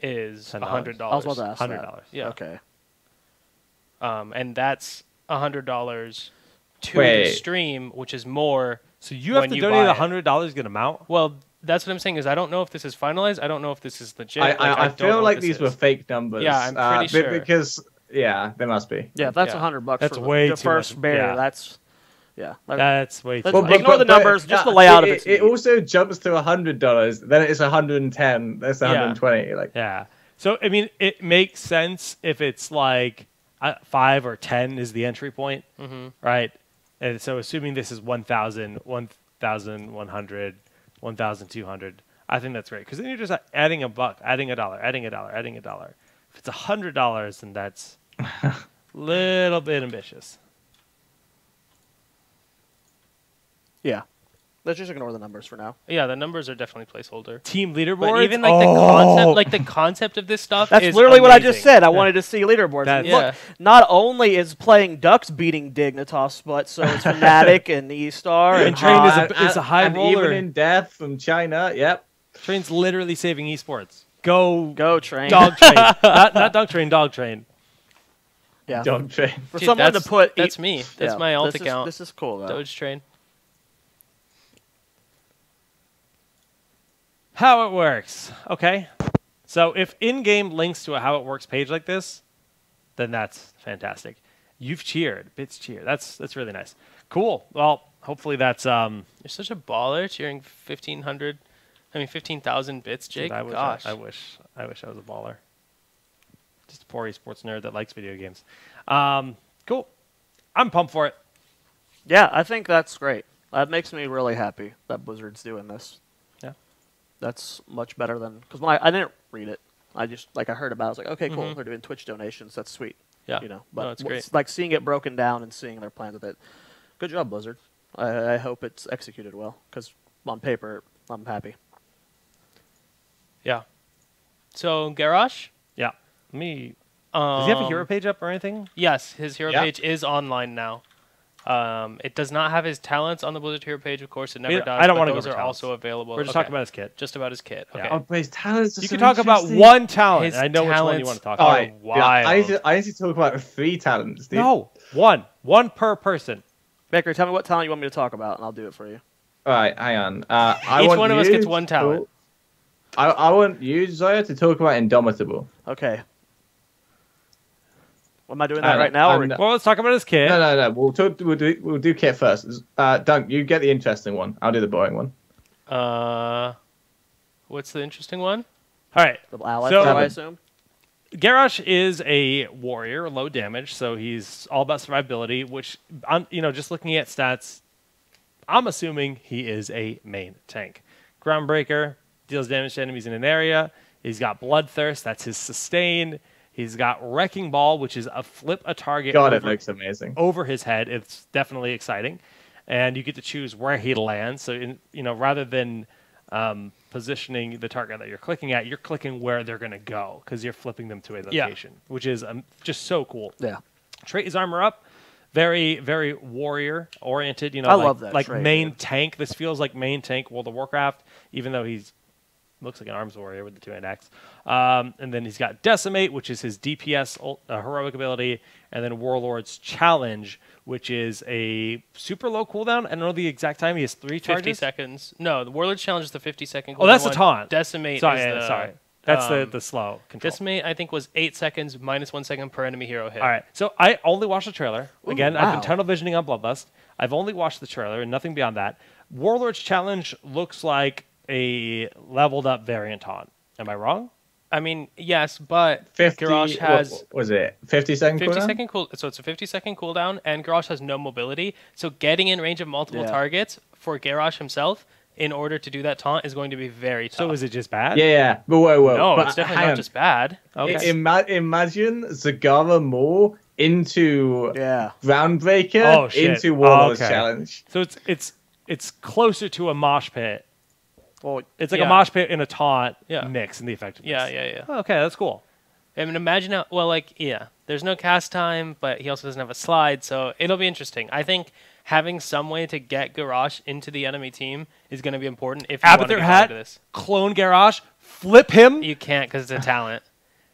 is $10. $100. I was about to ask $100. that. Yeah. Okay. And that's $100 to Wait. the stream, which is more. So you have when to you donate buy it. $100 to get them out. Well, that's what I'm saying is I don't know if this is finalized. I don't know if this is legit. I don't know feel what like this these is. were fake numbers. Yeah, I'm pretty sure. Because, yeah, they must be. Yeah, if that's Yeah. $100 That's for way the too first much. barrier. Yeah. That's yeah. That's way too Let's much. ignore the numbers, just the layout of it's it neat. also jumps to $100. Then it's 110. That's 120. Like, Yeah. So I mean, it makes sense if it's like 5 or 10 is the entry point, right? And so assuming this is 1,000, 1,100, 1,200, I think that's great because then you're just adding a buck, adding a dollar, adding a dollar, adding a dollar. If it's $100, then that's a little bit ambitious. Yeah. Let's just ignore the numbers for now. Yeah, the numbers are definitely placeholder. Team leaderboards. But even like the concept of this stuff That's is literally what I just amazing. said. I wanted to see leaderboards. That's- Look, Yeah. not only is playing Ducks beating Dignitas, but so is Fnatic and E-Star. And Train is a high and roller. even in death from China. Yep. Train's literally saving esports. Go Train. Dog Train. not Dog Train, Dog Train. Yeah. Dog train. For Dude, someone to that's- put... That's me. That's yeah, my alt this account. This is cool, though. Doge Train. How it works. Okay. So if in-game links to a how it works page like this, then that's fantastic. You've cheered. Bits cheer. That's really nice. Cool. Well, hopefully that's You're such a baller cheering 15,000 bits, Jake. dude, Gosh. I wish I was a baller. Just a poor esports nerd that likes video games. Cool. I'm pumped for it. Yeah, I think that's great. That makes me really happy that Blizzard's doing this. Yeah. That's much better than... Because when I didn't read it. I just, I heard about it. I was like, okay, cool. They're doing Twitch donations. That's sweet. Yeah. You know, but No, it's great. it's like seeing it broken down and seeing their plans with it. Good job, Blizzard. I hope it's executed well. Because on paper, I'm happy. Yeah. So, Garrosh? Yeah. Me. Does he have a hero page up or anything? Yes, his hero Yeah. page is online now. It does not have his talents on the Blizzard hero page, of course. It never Yeah, does. I don't but wanna go those for are talents. also available. We're just Okay. talking about his kit. Just about his kit. Okay. Yeah. Oh, but his talents are You so can talk about interesting. one talent. His I know which one you talents want to talk All about. right. Wild. Yeah, I need to talk about 3 talents, dude. No, one per person. Baker, tell me what talent you want me to talk about, and I'll do it for you. All right, hang on. Each one of us gets one talent. I want you, Zoya, to talk about Indomitable. Okay. Am I doing that right now? Or Well, let's talk about his kit. No. We'll do Kit first. Dunk, you get the interesting one. I'll do the boring one. What's the interesting one? All right. the Alex, So- I assume? Garrosh is a warrior, low damage, so he's all about survivability, which, just looking at stats, I'm assuming he is a main tank. Groundbreaker, deals damage to enemies in an area. He's got Bloodthirst, that's his sustain. He's got Wrecking Ball, which is a flip a target God, it over, looks amazing. over his head. It's definitely exciting. And you get to choose where he lands. So, rather than positioning the target that you're clicking at, you're clicking where they're going to go because you're flipping them to a Yeah. location, which is just so cool. Yeah. Trait his armor up. Very, very warrior oriented. I love that Like trait, main dude. tank. This feels like main tank World of Warcraft, even though he's looks like an arms warrior with the 2-hand axe. And then he's got Decimate, which is his DPS heroic ability, and then Warlord's Challenge, which is a super low cooldown. I don't know the exact time. He has 3 50 charges. seconds. No, the Warlord's Challenge is the 50-second. Oh, that's a taunt. Decimate Sorry, is the... sorry. That's the slow control. Dismay, I think, was 8 seconds minus 1 second per enemy hero hit. All right. So I only watched the trailer. Again, Ooh, I've been wow. tunnel visioning on Bloodlust. I've only watched the trailer and nothing beyond that. Warlord's Challenge looks like a leveled up variant taunt. Am I wrong? I mean, yes, but 50, Garrosh has what was it? 50-second 50 cooldown? second so it's a 50-second cooldown, and Garrosh has no mobility. So getting in range of multiple targets for Garrosh himself in order to do that taunt is going to be very tough. So is it just bad? Yeah. But whoa. No, but it's definitely hang not on. just bad. Okay. Imagine Zagara Maul into Yeah. Groundbreaker Oh, shit. into Warlord's Okay. Challenge. So it's closer to a mosh pit. Well, It's like Yeah. a mosh pit and a taunt Yeah. mix in the effectiveness. Yeah. Oh, okay, that's cool. I mean, imagine how, well, like, yeah, there's no cast time, but he also doesn't have a slide, so it'll be interesting. I think having some way to get Garrosh into the enemy team is going to be important if you want to Abathur get hat, into this. clone Garrosh, flip him. You can't because it's a talent.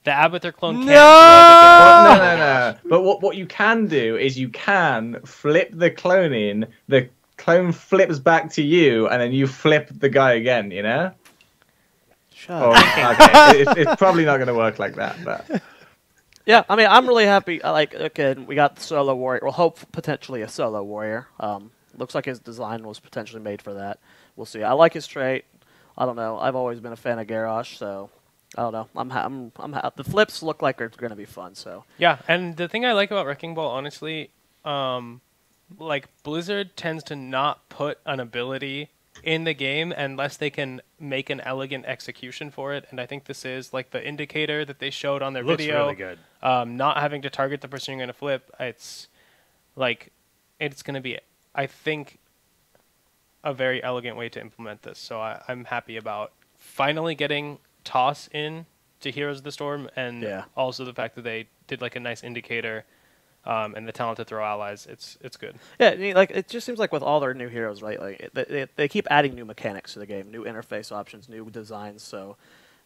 The Abathur clone can't No! throw the No. But what you can do is you can flip the clone in, the clone flips back to you, and then you flip the guy again, you know? shut Or, up. okay, it's probably not going to work like that, but... Yeah, I mean, I'm really happy. Okay, we got the solo warrior. We'll hope potentially a solo warrior. Looks like his design was potentially made for that. We'll see. I like his trait. I don't know. I've always been a fan of Garrosh, so I don't know. The flips look like they're going to be fun. So Yeah, and the thing I like about Wrecking Ball, honestly, like Blizzard tends to not put an ability in the game unless they can make an elegant execution for it, and I think this is like the indicator that they showed on their Looks video. really good. Not having to target the person you're going to flip, it's like it's going to be, I think, a very elegant way to implement this. So I'm happy about finally getting Toss in to Heroes of the Storm, and also the fact that they did like a nice indicator and the talent to throw allies. It's good. yeah, like it just seems like with all their new heroes, right? Like they keep adding new mechanics to the game, new interface options, new designs. So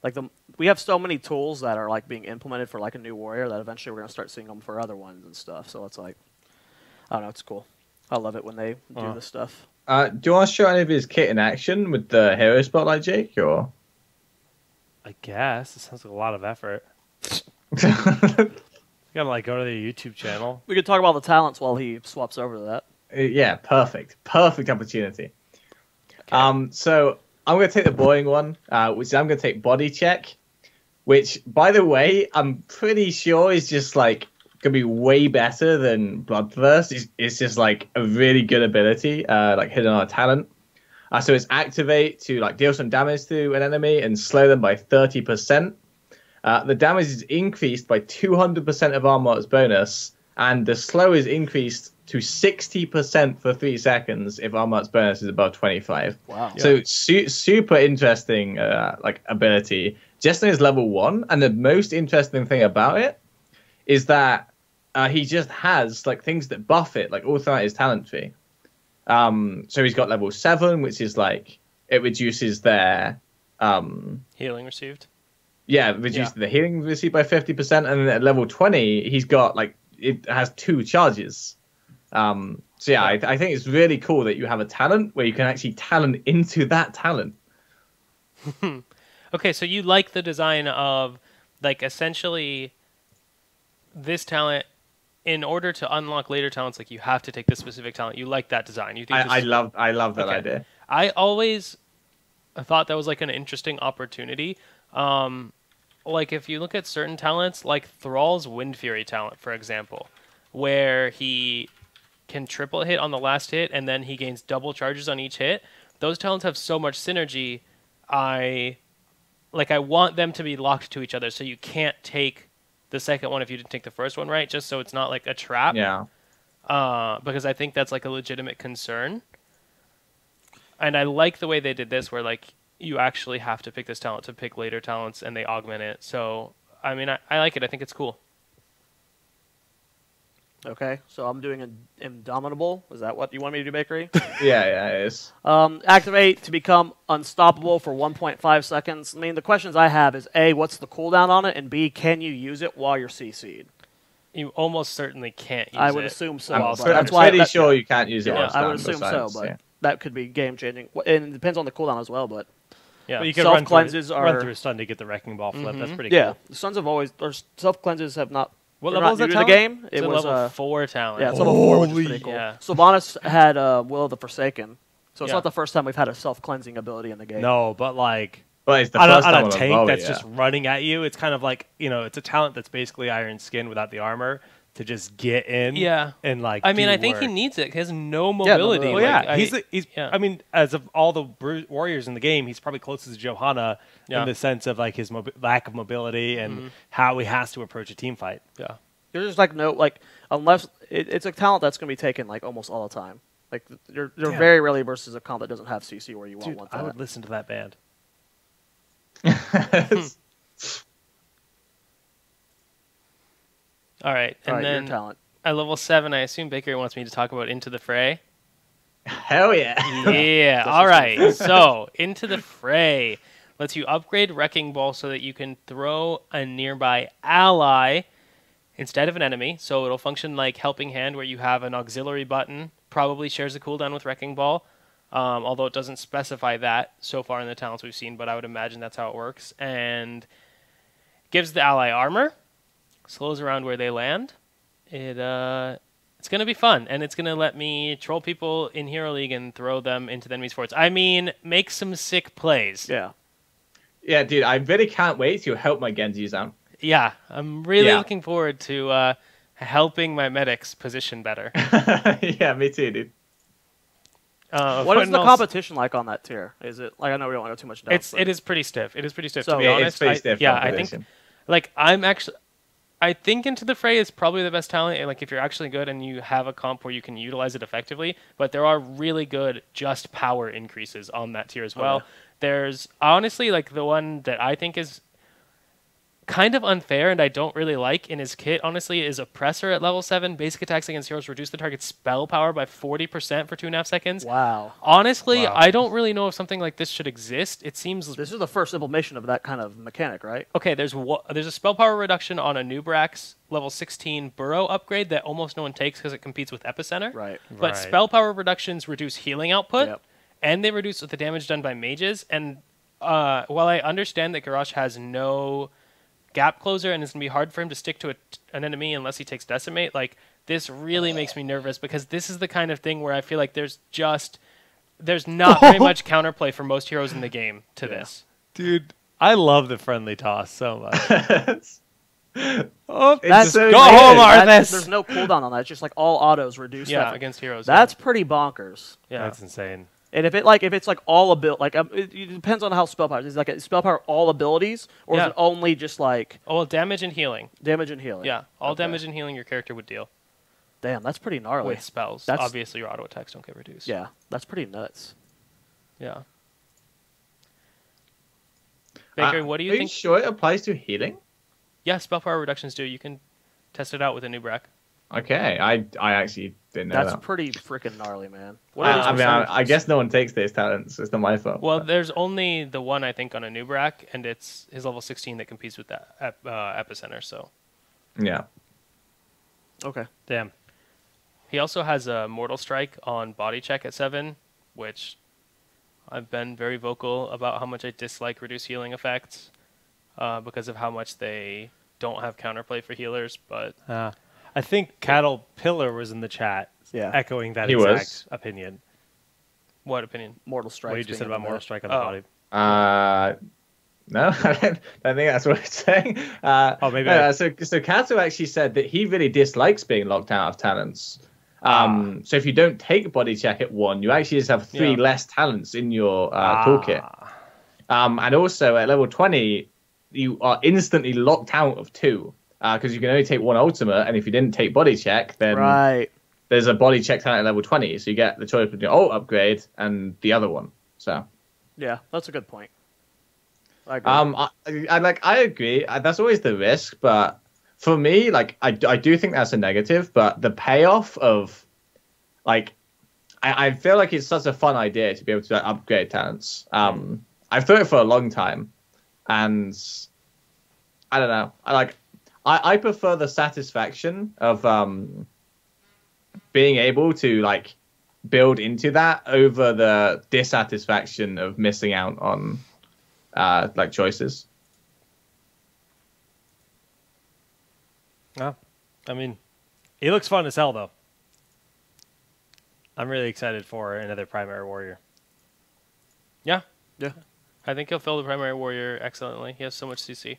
like we have so many tools that are like being implemented for like a new warrior that eventually we're gonna start seeing them for other ones and stuff. So it's like, I don't know, it's cool. I love it when they do this stuff. do you want to show any of his kit in action with the hero spotlight, Jake, or? I guess it sounds like a lot of effort. You gotta like go to the YouTube channel. We could talk about the talents while he swaps over to that. Yeah, perfect opportunity. So I'm going to take the boring one, which is I'm going to take body check, which, by the way, I'm pretty sure is just like going to be way better than Bloodlust. It's just like a really good ability, like hidden on a talent. So it's activate to like deal some damage to an enemy and slow them by 30%. The damage is increased by 200% of armor's bonus, and the slow is increased to 60% for 3 seconds if armor's bonus is above 25. Wow. So super interesting like ability. Justin is level 1, and the most interesting thing about it is that he just has like things that buff it like all throughout his talent tree. So he's got level 7, which is like it reduces their Healing received. reduces the healing received by 50%, and then at level 20 he's got like it has 2 charges. So yeah, I think it's really cool that you have a talent where you can actually talent into that talent. Okay, so you like the design of like essentially this talent. In order to unlock later talents, like you have to take this specific talent. You like that design. You think I love that idea. I always thought that was like an interesting opportunity. Like if you look at certain talents, like Thrall's Wind Fury talent, for example, where he can triple hit on the last hit and then he gains double charges on each hit. Those talents have so much synergy. I want them to be locked to each other, so you can't take the second one if you didn't take the first one right, just so it's not like a trap. Yeah. Because I think that's like a legitimate concern. And I like the way they did this, where like you actually have to pick this talent to pick later talents, and they augment it. So I mean, I like it. I think it's cool. Okay, so I'm doing an Indomitable. Is that what you want me to do, Bakery? Yeah, it is. Activate to become unstoppable for 1.5 seconds. I mean, the questions I have is A, what's the cooldown on it, and B, can you use it while you're CC'd? You almost certainly can't use it. I would assume so. I'm That's why pretty sure you can't use it. Yeah, on I would stand assume so, besides, but yeah. that could be game changing. And it depends on the cooldown as well. But Yeah. But you can Self run cleanses through, are run through stun to get the wrecking ball flip. That's pretty yeah. cool. The Suns have always or self cleanses have not. What they're level not is that new to the talent? game? It's It a was level 4 talent. yeah, it's level 4, which is Holy- pretty cool. yeah. Sylvanas had Will of the Forsaken, so it's Yeah. not the first time we've had a self cleansing ability in the game. No, but like But it's the on first a time on tank Evolve, that's yeah. just running at you, it's kind of like, it's a talent that's basically Iron Skin without the armor to just get in. Yeah. And like, I mean, do I think he work. needs it. He has no mobility. mobility. Well, yeah, Like, he's. yeah. I mean, as of all the warriors in the game, he's probably closest to Johanna Yeah. in the sense of like his lack of mobility and how he has to approach a team fight. Yeah. There's just like no like unless it's a talent that's going to be taken like almost all the time. Like you're Yeah. very rarely versus a comp that doesn't have CC where you Dude, want I that. would listen to that band. All right. And All right, then your talent. at level 7, I assume Baker wants me to talk about Into the Fray. Hell yeah. Yeah. All right. So, Into the Fray lets you upgrade Wrecking Ball so that you can throw a nearby ally instead of an enemy. So it'll function like Helping Hand, where you have an auxiliary button. Probably shares a cooldown with Wrecking Ball, although it doesn't specify that so far in the talents we've seen. But I would imagine that's how it works. And gives the ally armor, slows around where they land. It's going to be fun, and it's going to let me troll people in Hero League and throw them into the enemy's forts. I mean, make some sick plays. Yeah. Yeah, dude, I really can't wait to help my Genjis out. Yeah, I'm really Yeah. looking forward to helping my medics position better. Yeah, me too, dude. What is the competition like on that tier? Is it like I know we don't want to go too much depth. It is pretty stiff. It is pretty stiff, So- to be Yeah, honest. it's pretty stiff I think competition. like I think Into the Fray is probably the best talent, like if you're actually good and you have a comp where you can utilize it effectively, but there are really good just power increases on that tier as well. Okay. There's honestly like the one that I think is kind of unfair and I don't really like in his kit, honestly, is Oppressor at level 7. Basic attacks against heroes reduce the target's spell power by 40% for 2.5 seconds. Wow. Honestly, Wow. I don't really know if something like this should exist. It seems This is the first implementation of that kind of mechanic, right? okay, there's a spell power reduction on a Nubrax level 16 Burrow upgrade that almost no one takes because it competes with Epicenter. Right. But Right. spell power reductions reduce healing output, Yep. and they reduce the damage done by mages. And while I understand that Garrosh has no gap closer and it's going to be hard for him to stick to an enemy unless he takes Decimate, like, this really makes me nervous because this is the kind of thing where I feel like there's not very much counterplay for most heroes in the game to this. Dude, I love the friendly toss so much. Oh, That's so go weird. home, That's- Arthas. There's no cooldown on that. It's just like all autos reduce. Yeah, that. against heroes. That's pretty bonkers. yeah. That's insane. And if it's like all it depends on how spell power is. Like a spell power all abilities, or Yeah. is it only just like Oh, well, damage and healing. damage and healing? Yeah, all Okay. damage and healing your character would deal Damn, that's pretty gnarly. with spells. That's- Obviously, your auto attacks don't get reduced. Yeah, that's pretty nuts. Yeah. Baker, what do you Are think? you sure it applies to healing? Yeah, spell power reductions do. You can test it out with a new Brack. Okay, I actually didn't know That's that. pretty freaking gnarly, man. What are these I mean, I percentages? guess no one takes these talents. It's not my fault. Well, but- there's only the one I think on a new Brack, and it's his level 16 that competes with that Epicenter. So yeah. Okay. Damn. he also has a Mortal Strike on Body Check at 7, which I've been very vocal about how much I dislike reduce healing effects because of how much they don't have counterplay for healers. But I think Cattle Pillar was in the chat Yeah. echoing that He exact was. opinion. what opinion? Mortal Strike. What you just said about Mortal Strike on the Oh. body. No, I don't think that's what it's saying. Oh, maybe I- So Kato actually said that he really dislikes being locked out of talents. So if you don't take body check at 1, you actually just have 3 Yeah. less talents in your toolkit. And also at level 20, you are instantly locked out of 2 because you can only take 1 ultimate. And if you didn't take body check, then Right. there's a body check talent at level 20. So you get the choice between your ult upgrade and the other one. So. Yeah, that's a good point. I agree. I agree. That's always the risk, but for me, like, I do think that's a negative. But the payoff of, like, I feel like it's such a fun idea to be able to upgrade talents. I've thought it for a long time, and I don't know. I prefer the satisfaction of being able to like build into that over the dissatisfaction of missing out on like choices. Yeah. I mean, he looks fun as hell, though. I'm really excited for another Primary Warrior. Yeah. Yeah. I think he'll fill the Primary Warrior excellently. He has so much CC.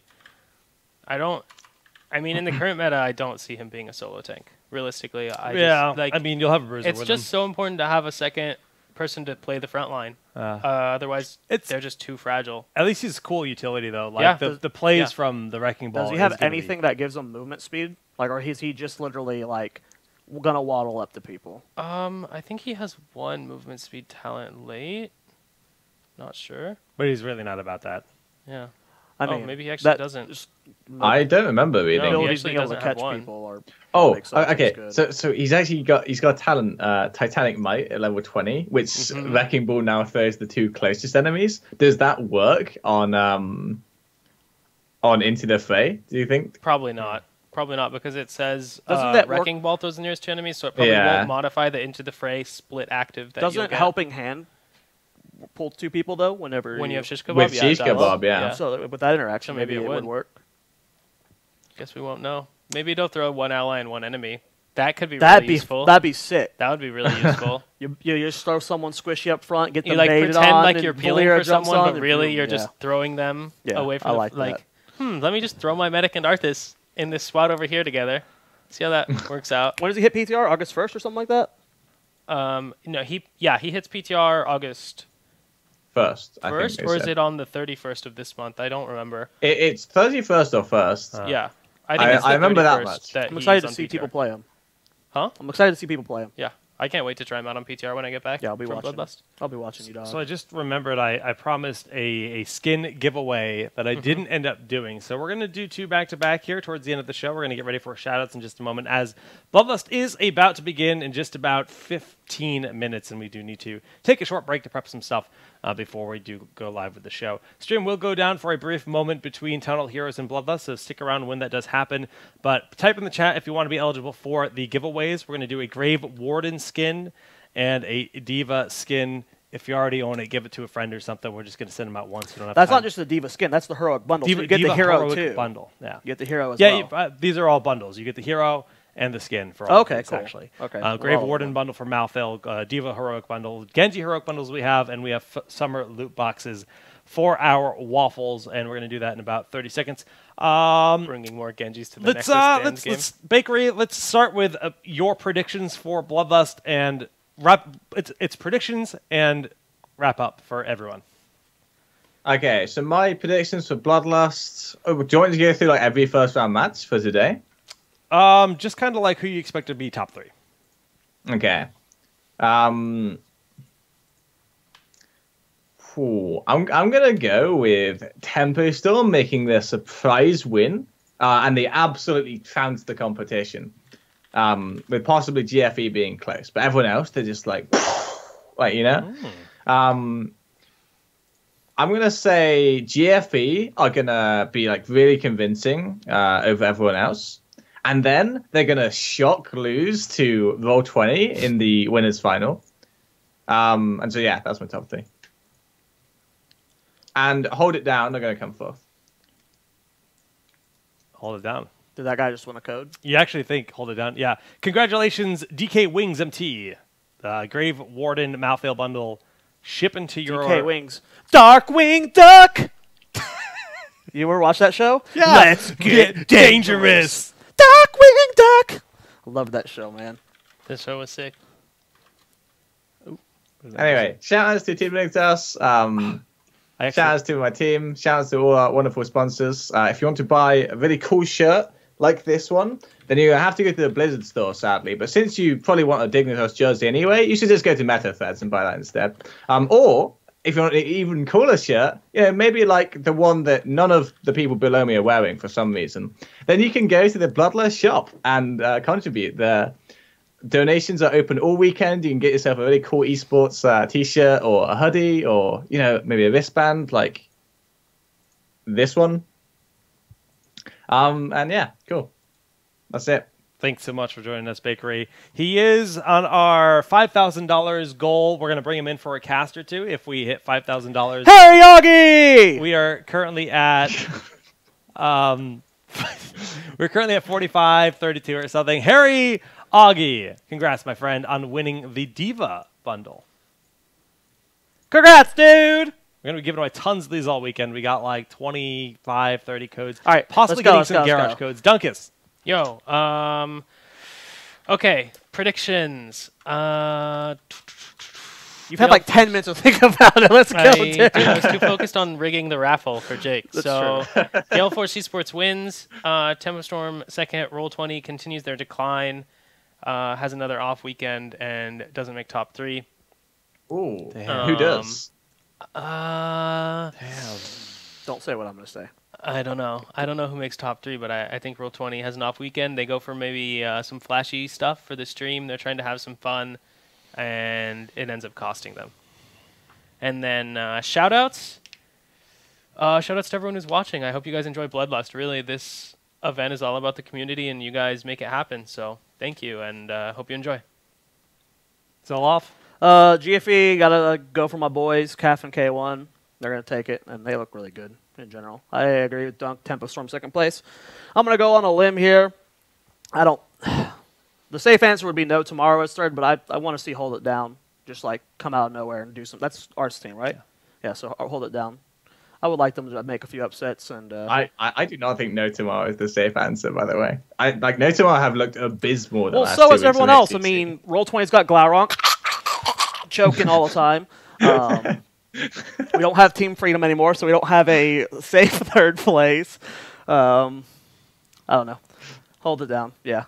I mean, in the current meta, I don't see him being a solo tank. Realistically, I mean, you'll have a bruiser it's with just him. so important to have a second person to play the front line. Otherwise, they're just too fragile. At least he's cool utility, though. Like, Yeah. the plays Yeah. from the Wrecking Ball. Does he have is gonna be- anything that gives him movement speed? Like, or is he just literally like gonna waddle up to people? I think he has one movement speed talent late. Not sure. But he's really not about that. Yeah. I mean, maybe he actually that doesn't. just I don't remember reading. No, he abilities actually being able to doesn't have catch one. people or Oh, makes some okay. things good. So he's actually got a talent, Titanic Might at level 20, which Wrecking Ball now throws the two closest enemies. Does that work on Into the Fray? Do you think? Probably not. Probably not, because it says Doesn't that work- Wrecking Ball throws the nearest two enemies, so it probably Yeah. won't modify the Into the Fray split active that you'll Doesn't get. helping hand pull two people though? Whenever When you have shish kebab, With yeah, it shish does. kebab, yeah. So with that interaction, So maybe maybe it it would would. work. Guess we won't know. Maybe they'll throw one ally and one enemy. That could be That'd really be useful. that'd be sick. That would be really useful. You just throw someone squishy up front, get You them like baited pretend on, like and you're peeling Valera for jumps someone, on, but and really boom, you're yeah. just throwing them Yeah, away from I the like like. that. Let me just throw my medic and Arthas in this squad over here together. See how that works out. When does he hit PTR? August 1st or something like that? No, he hits PTR August First, I 1st, think or is it on the 31st of this month? I don't remember. It's 31st or 1st. Yeah, I think it's the I remember that 31st much. that I'm he's excited to on see PTR. people play him. Huh? I'm excited to see people play him. Yeah, I can't wait to try him out on PTR when I get back. Yeah, I'll be from watching. Bloodlust. I'll be watching you, dog. So I just remembered I promised a skin giveaway that I didn't end up doing. So we're going to do two back-to-back here towards the end of the show. We're going to get ready for shout-outs in just a moment as Bloodlust is about to begin in just about 15 minutes, and we do need to take a short break to prep some stuff before we do go live with the show. Stream will go down for a brief moment between TownHall Heroes and Bloodlust, so stick around when that does happen. But type in the chat if you want to be eligible for the giveaways. We're going to do a Grave Warden skin and a Diva skin. If you already own it, give it to a friend or something. We're just going to send them out once. We don't have That's time. not just the Diva skin. That's the heroic bundle. Diva, so you get Diva the hero Heroic too. bundle. Yeah, You get the hero as yeah. well. These are all bundles. You get the hero and the skin for all Okay, of these, cool. actually. Okay, Grave well, Warden bundle for Malthil, Diva Heroic bundle, Genji Heroic bundles we have, and we have summer loot boxes for our waffles, and we're going to do that in about 30 seconds. Bringing more Genjis to the Nexus Stands game. Let's Bakery. Let's start with your predictions for Bloodlust and wrap. It's predictions and wrap up for everyone. Okay, so my predictions for Bloodlust. Oh, do you want me to go through like every first round match for today? Just kind of like who you expect to be top three. Okay. I'm gonna go with Tempo Storm making their surprise win, and they absolutely trounced the competition. With possibly GFE being close, but everyone else they're just like you know. I'm gonna say GFE are gonna be like really convincing over everyone else, and then they're gonna shock lose to Roll20 in the winners final. And so yeah, that's my top three. And Hold It Down, they're gonna come fourth. Hold it down. Did that guy just win a code? You actually think hold it down? Yeah. Congratulations, DK Wings MT, Grave Warden Malthil bundle, shipping to your DK Wings. Darkwing Duck! You ever watch that show? Yeah. Let's get dangerous! Darkwing Duck! I love that show, man. This show was sick. Anyway, shout outs to Team Linktas. Shout outs to my team. Shout outs to all our wonderful sponsors. If you want to buy a really cool shirt like this one, then you have to go to the Blizzard store, sadly. But since you probably want a Dignitas jersey anyway, you should just go to Meta Threads and buy that instead. Or if you want an even cooler shirt, maybe like the one that none of the people below me are wearing for some reason, then you can go to the Bloodlust shop and contribute there. Donations are open all weekend. You can get yourself a really cool esports t-shirt or a hoodie or, maybe a wristband like this one. And yeah, cool. That's it. Thanks so much for joining us, Bakery. He is on our $5,000 goal. We're going to bring him in for a cast or two if we hit $5,000. Harry Augie! We are currently at we're currently at 45.32 or something. Harry Augie, congrats, my friend, on winning the Diva bundle. Congrats, dude! We're going to be giving away tons of these all weekend. We got like 25, 30 codes. All right, possibly getting some garage codes. Dunkus. Yo, okay, predictions. You've had like 10 minutes to think about it. Let's go, dude. I was too focused on rigging the raffle for Jake. So, Gale Force Esports wins. Tempo Storm second. Roll20 continues their decline. Has another off weekend and doesn't make top 3. Ooh, who does? Damn. Don't say what I'm going to say. I don't know. I don't know who makes top 3, but I think Roll20 has an off weekend. They go for maybe some flashy stuff for the stream. They're trying to have some fun, and it ends up costing them. And then shout-outs. Shout-outs to everyone who's watching. I hope you guys enjoy Bloodlust. Really, this event is all about the community, and you guys make it happen. So thank you, and hope you enjoy. So off. GFE, got to go for my boys, CAF and K1. They're going to take it, and they look really good in general. I agree with Dunk. Tempo Storm second place. I'm going to go on a limb here. I don't... The safe answer would be no tomorrow as third, but I want to see Hold It Down just like come out of nowhere and do some. That's Art's team, right? Yeah, so Hold It Down. I would like them to make a few upsets. And I do not think no tomorrow is the safe answer, by the way. Like no tomorrow have looked abysmal. Well, so has everyone else. I mean, Roll20's got Glaurung choking all the time. We don't have Team Freedom anymore, so we don't have a safe third place. I don't know. Hold It Down, yeah.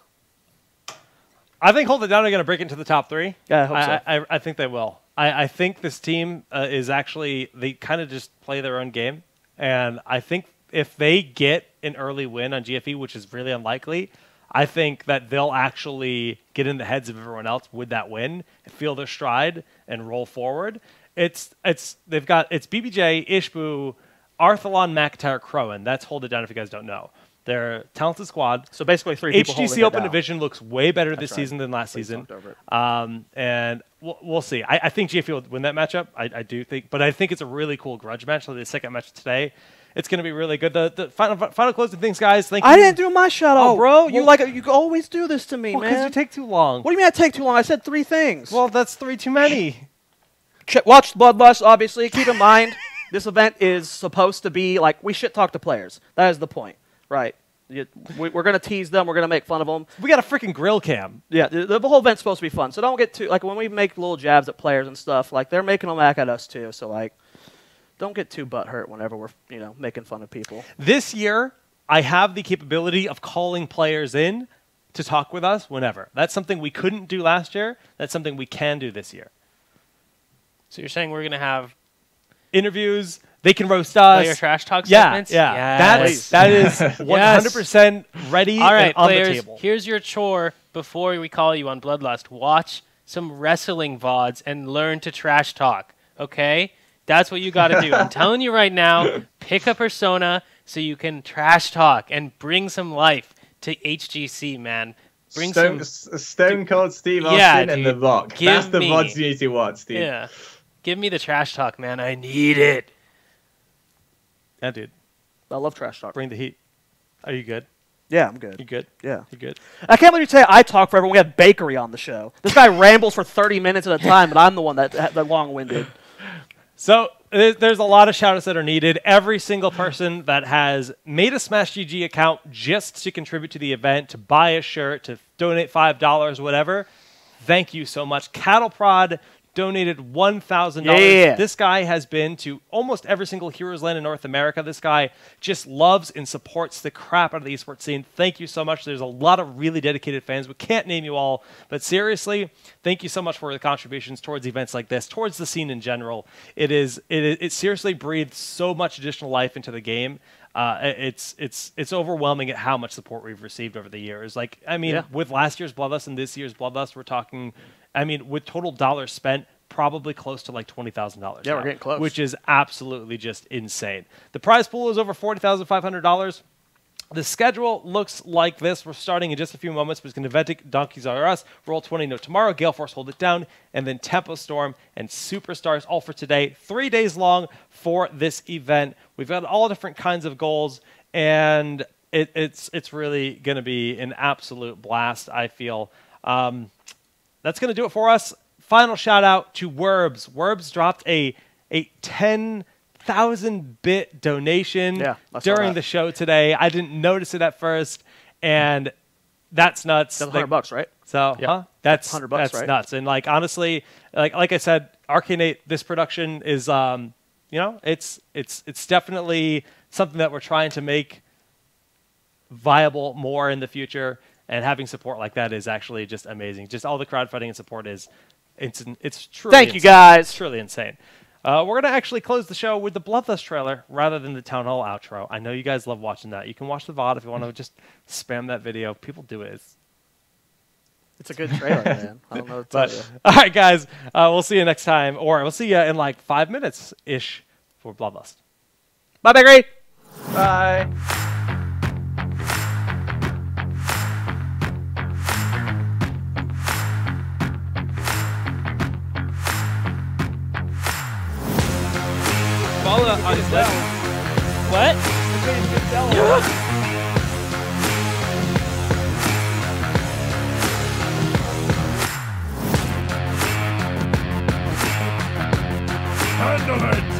I think Hold It Down are going to break into the top 3. Yeah, I hope so. I think they will. I think this team is actually, they kind of just play their own game. And I think if they get an early win on GFE, which is really unlikely, I think that they'll actually get in the heads of everyone else with that win, feel their stride, and roll forward. It's BBJ, Ishbu, Arthalon, McIntyre, Crowan. That's Hold It Down if you guys don't know. They're a talented squad. So basically 3 people HGC Open Division looks way better this season than last season. And we'll see. I think GFE will win that matchup. I do think. But I think it's a really cool grudge match. So the second match today, it's going to be really good. The final closing things, guys. Thank you. I didn't do my shout-out, bro. Well, you always do this to me, man. Because you take too long. What do you mean I take too long? I said 3 things. Well, that's 3 too many. Watch Bloodlust, obviously. Keep in mind, this event is supposed to be, like, we shit-talk to players. That is the point. Right. We're going to tease them. We're going to make fun of them. We got a freaking grill cam. Yeah, the whole event's supposed to be fun. So don't get too, like, when we make little jabs at players and stuff, like, they're making them back at us, too. So, like, don't get too butthurt whenever we're, making fun of people. This year, I have the capability of calling players in to talk with us whenever. That's something we couldn't do last year. That's something we can do this year. So you're saying we're going to have interviews? They can roast us. Player trash talk segments? Yeah. Yes. That is 100% ready. All right, and on players, the table. Here's your chore before we call you on Bloodlust. Watch some wrestling VODs and learn to trash talk, okay? That's what you got to do. I'm telling you right now, pick a persona so you can trash talk and bring some life to HGC, man. Bring Stone Cold Steve Austin and The Rock. That's the VODs you need to watch, Steve. Yeah. Give me the trash talk, man. I need it. Yeah, dude. I love trash talk. Bring the heat. Are you good? Yeah, I'm good. You good? Yeah. You good? I can't believe you say I talk forever when we have Bakery on the show. This guy rambles for 30 minutes at a time, but I'm the one that long-winded. So there's a lot of shout-outs that are needed. Every single person that has made a Smash GG account just to contribute to the event, to buy a shirt, to donate $5, whatever, thank you so much. Cattle Prod donated $1,000. Yeah. This guy has been to almost every single Heroes Land in North America. This guy just loves and supports the crap out of the esports scene. Thank you so much. There's a lot of really dedicated fans. We can't name you all, but seriously, thank you so much for the contributions towards events like this, towards the scene in general. It seriously breathed so much additional life into the game. It's overwhelming at how much support we've received over the years. Like, I mean, with last year's Bloodlust and this year's Bloodlust, we're talking, I mean, with total dollars spent, probably close to like $20,000. Yeah, we're getting close. Which is absolutely just insane. The prize pool is over $40,500. The schedule looks like this. We're starting in just a few moments, but it's going to Ventic, Donkeys R Us, Roll20 No Tomorrow, Gale Force Hold It Down, and then Tempo Storm and Superstars all for today. 3 days long for this event. We've got all different kinds of goals, and it's really going to be an absolute blast, I feel. That's going to do it for us. Final shout out to Werbs. Werbs dropped a 10,000-bit donation during the show today. I didn't notice it at first, and that's nuts. That's $100, right? So, that's $100, that's right? nuts. And like honestly, like I said, Arcanate, this production is it's definitely something that we're trying to make viable more in the future. And having support like that is actually just amazing. Just all the crowdfunding and support is it's truly Thank you insane. guys. It's truly insane. We're going to actually close the show with the Bloodlust trailer rather than the Town Hall outro. I know you guys love watching that. You can watch the VOD if you want to just spam that video. People do it. It's a good trailer, man. I don't know what to tell you. All right, guys. We'll see you next time. Or we'll see you in like 5 minutes-ish for Bloodlust. Bye, Bakery. Bye. Follow on his left. What? Handle it!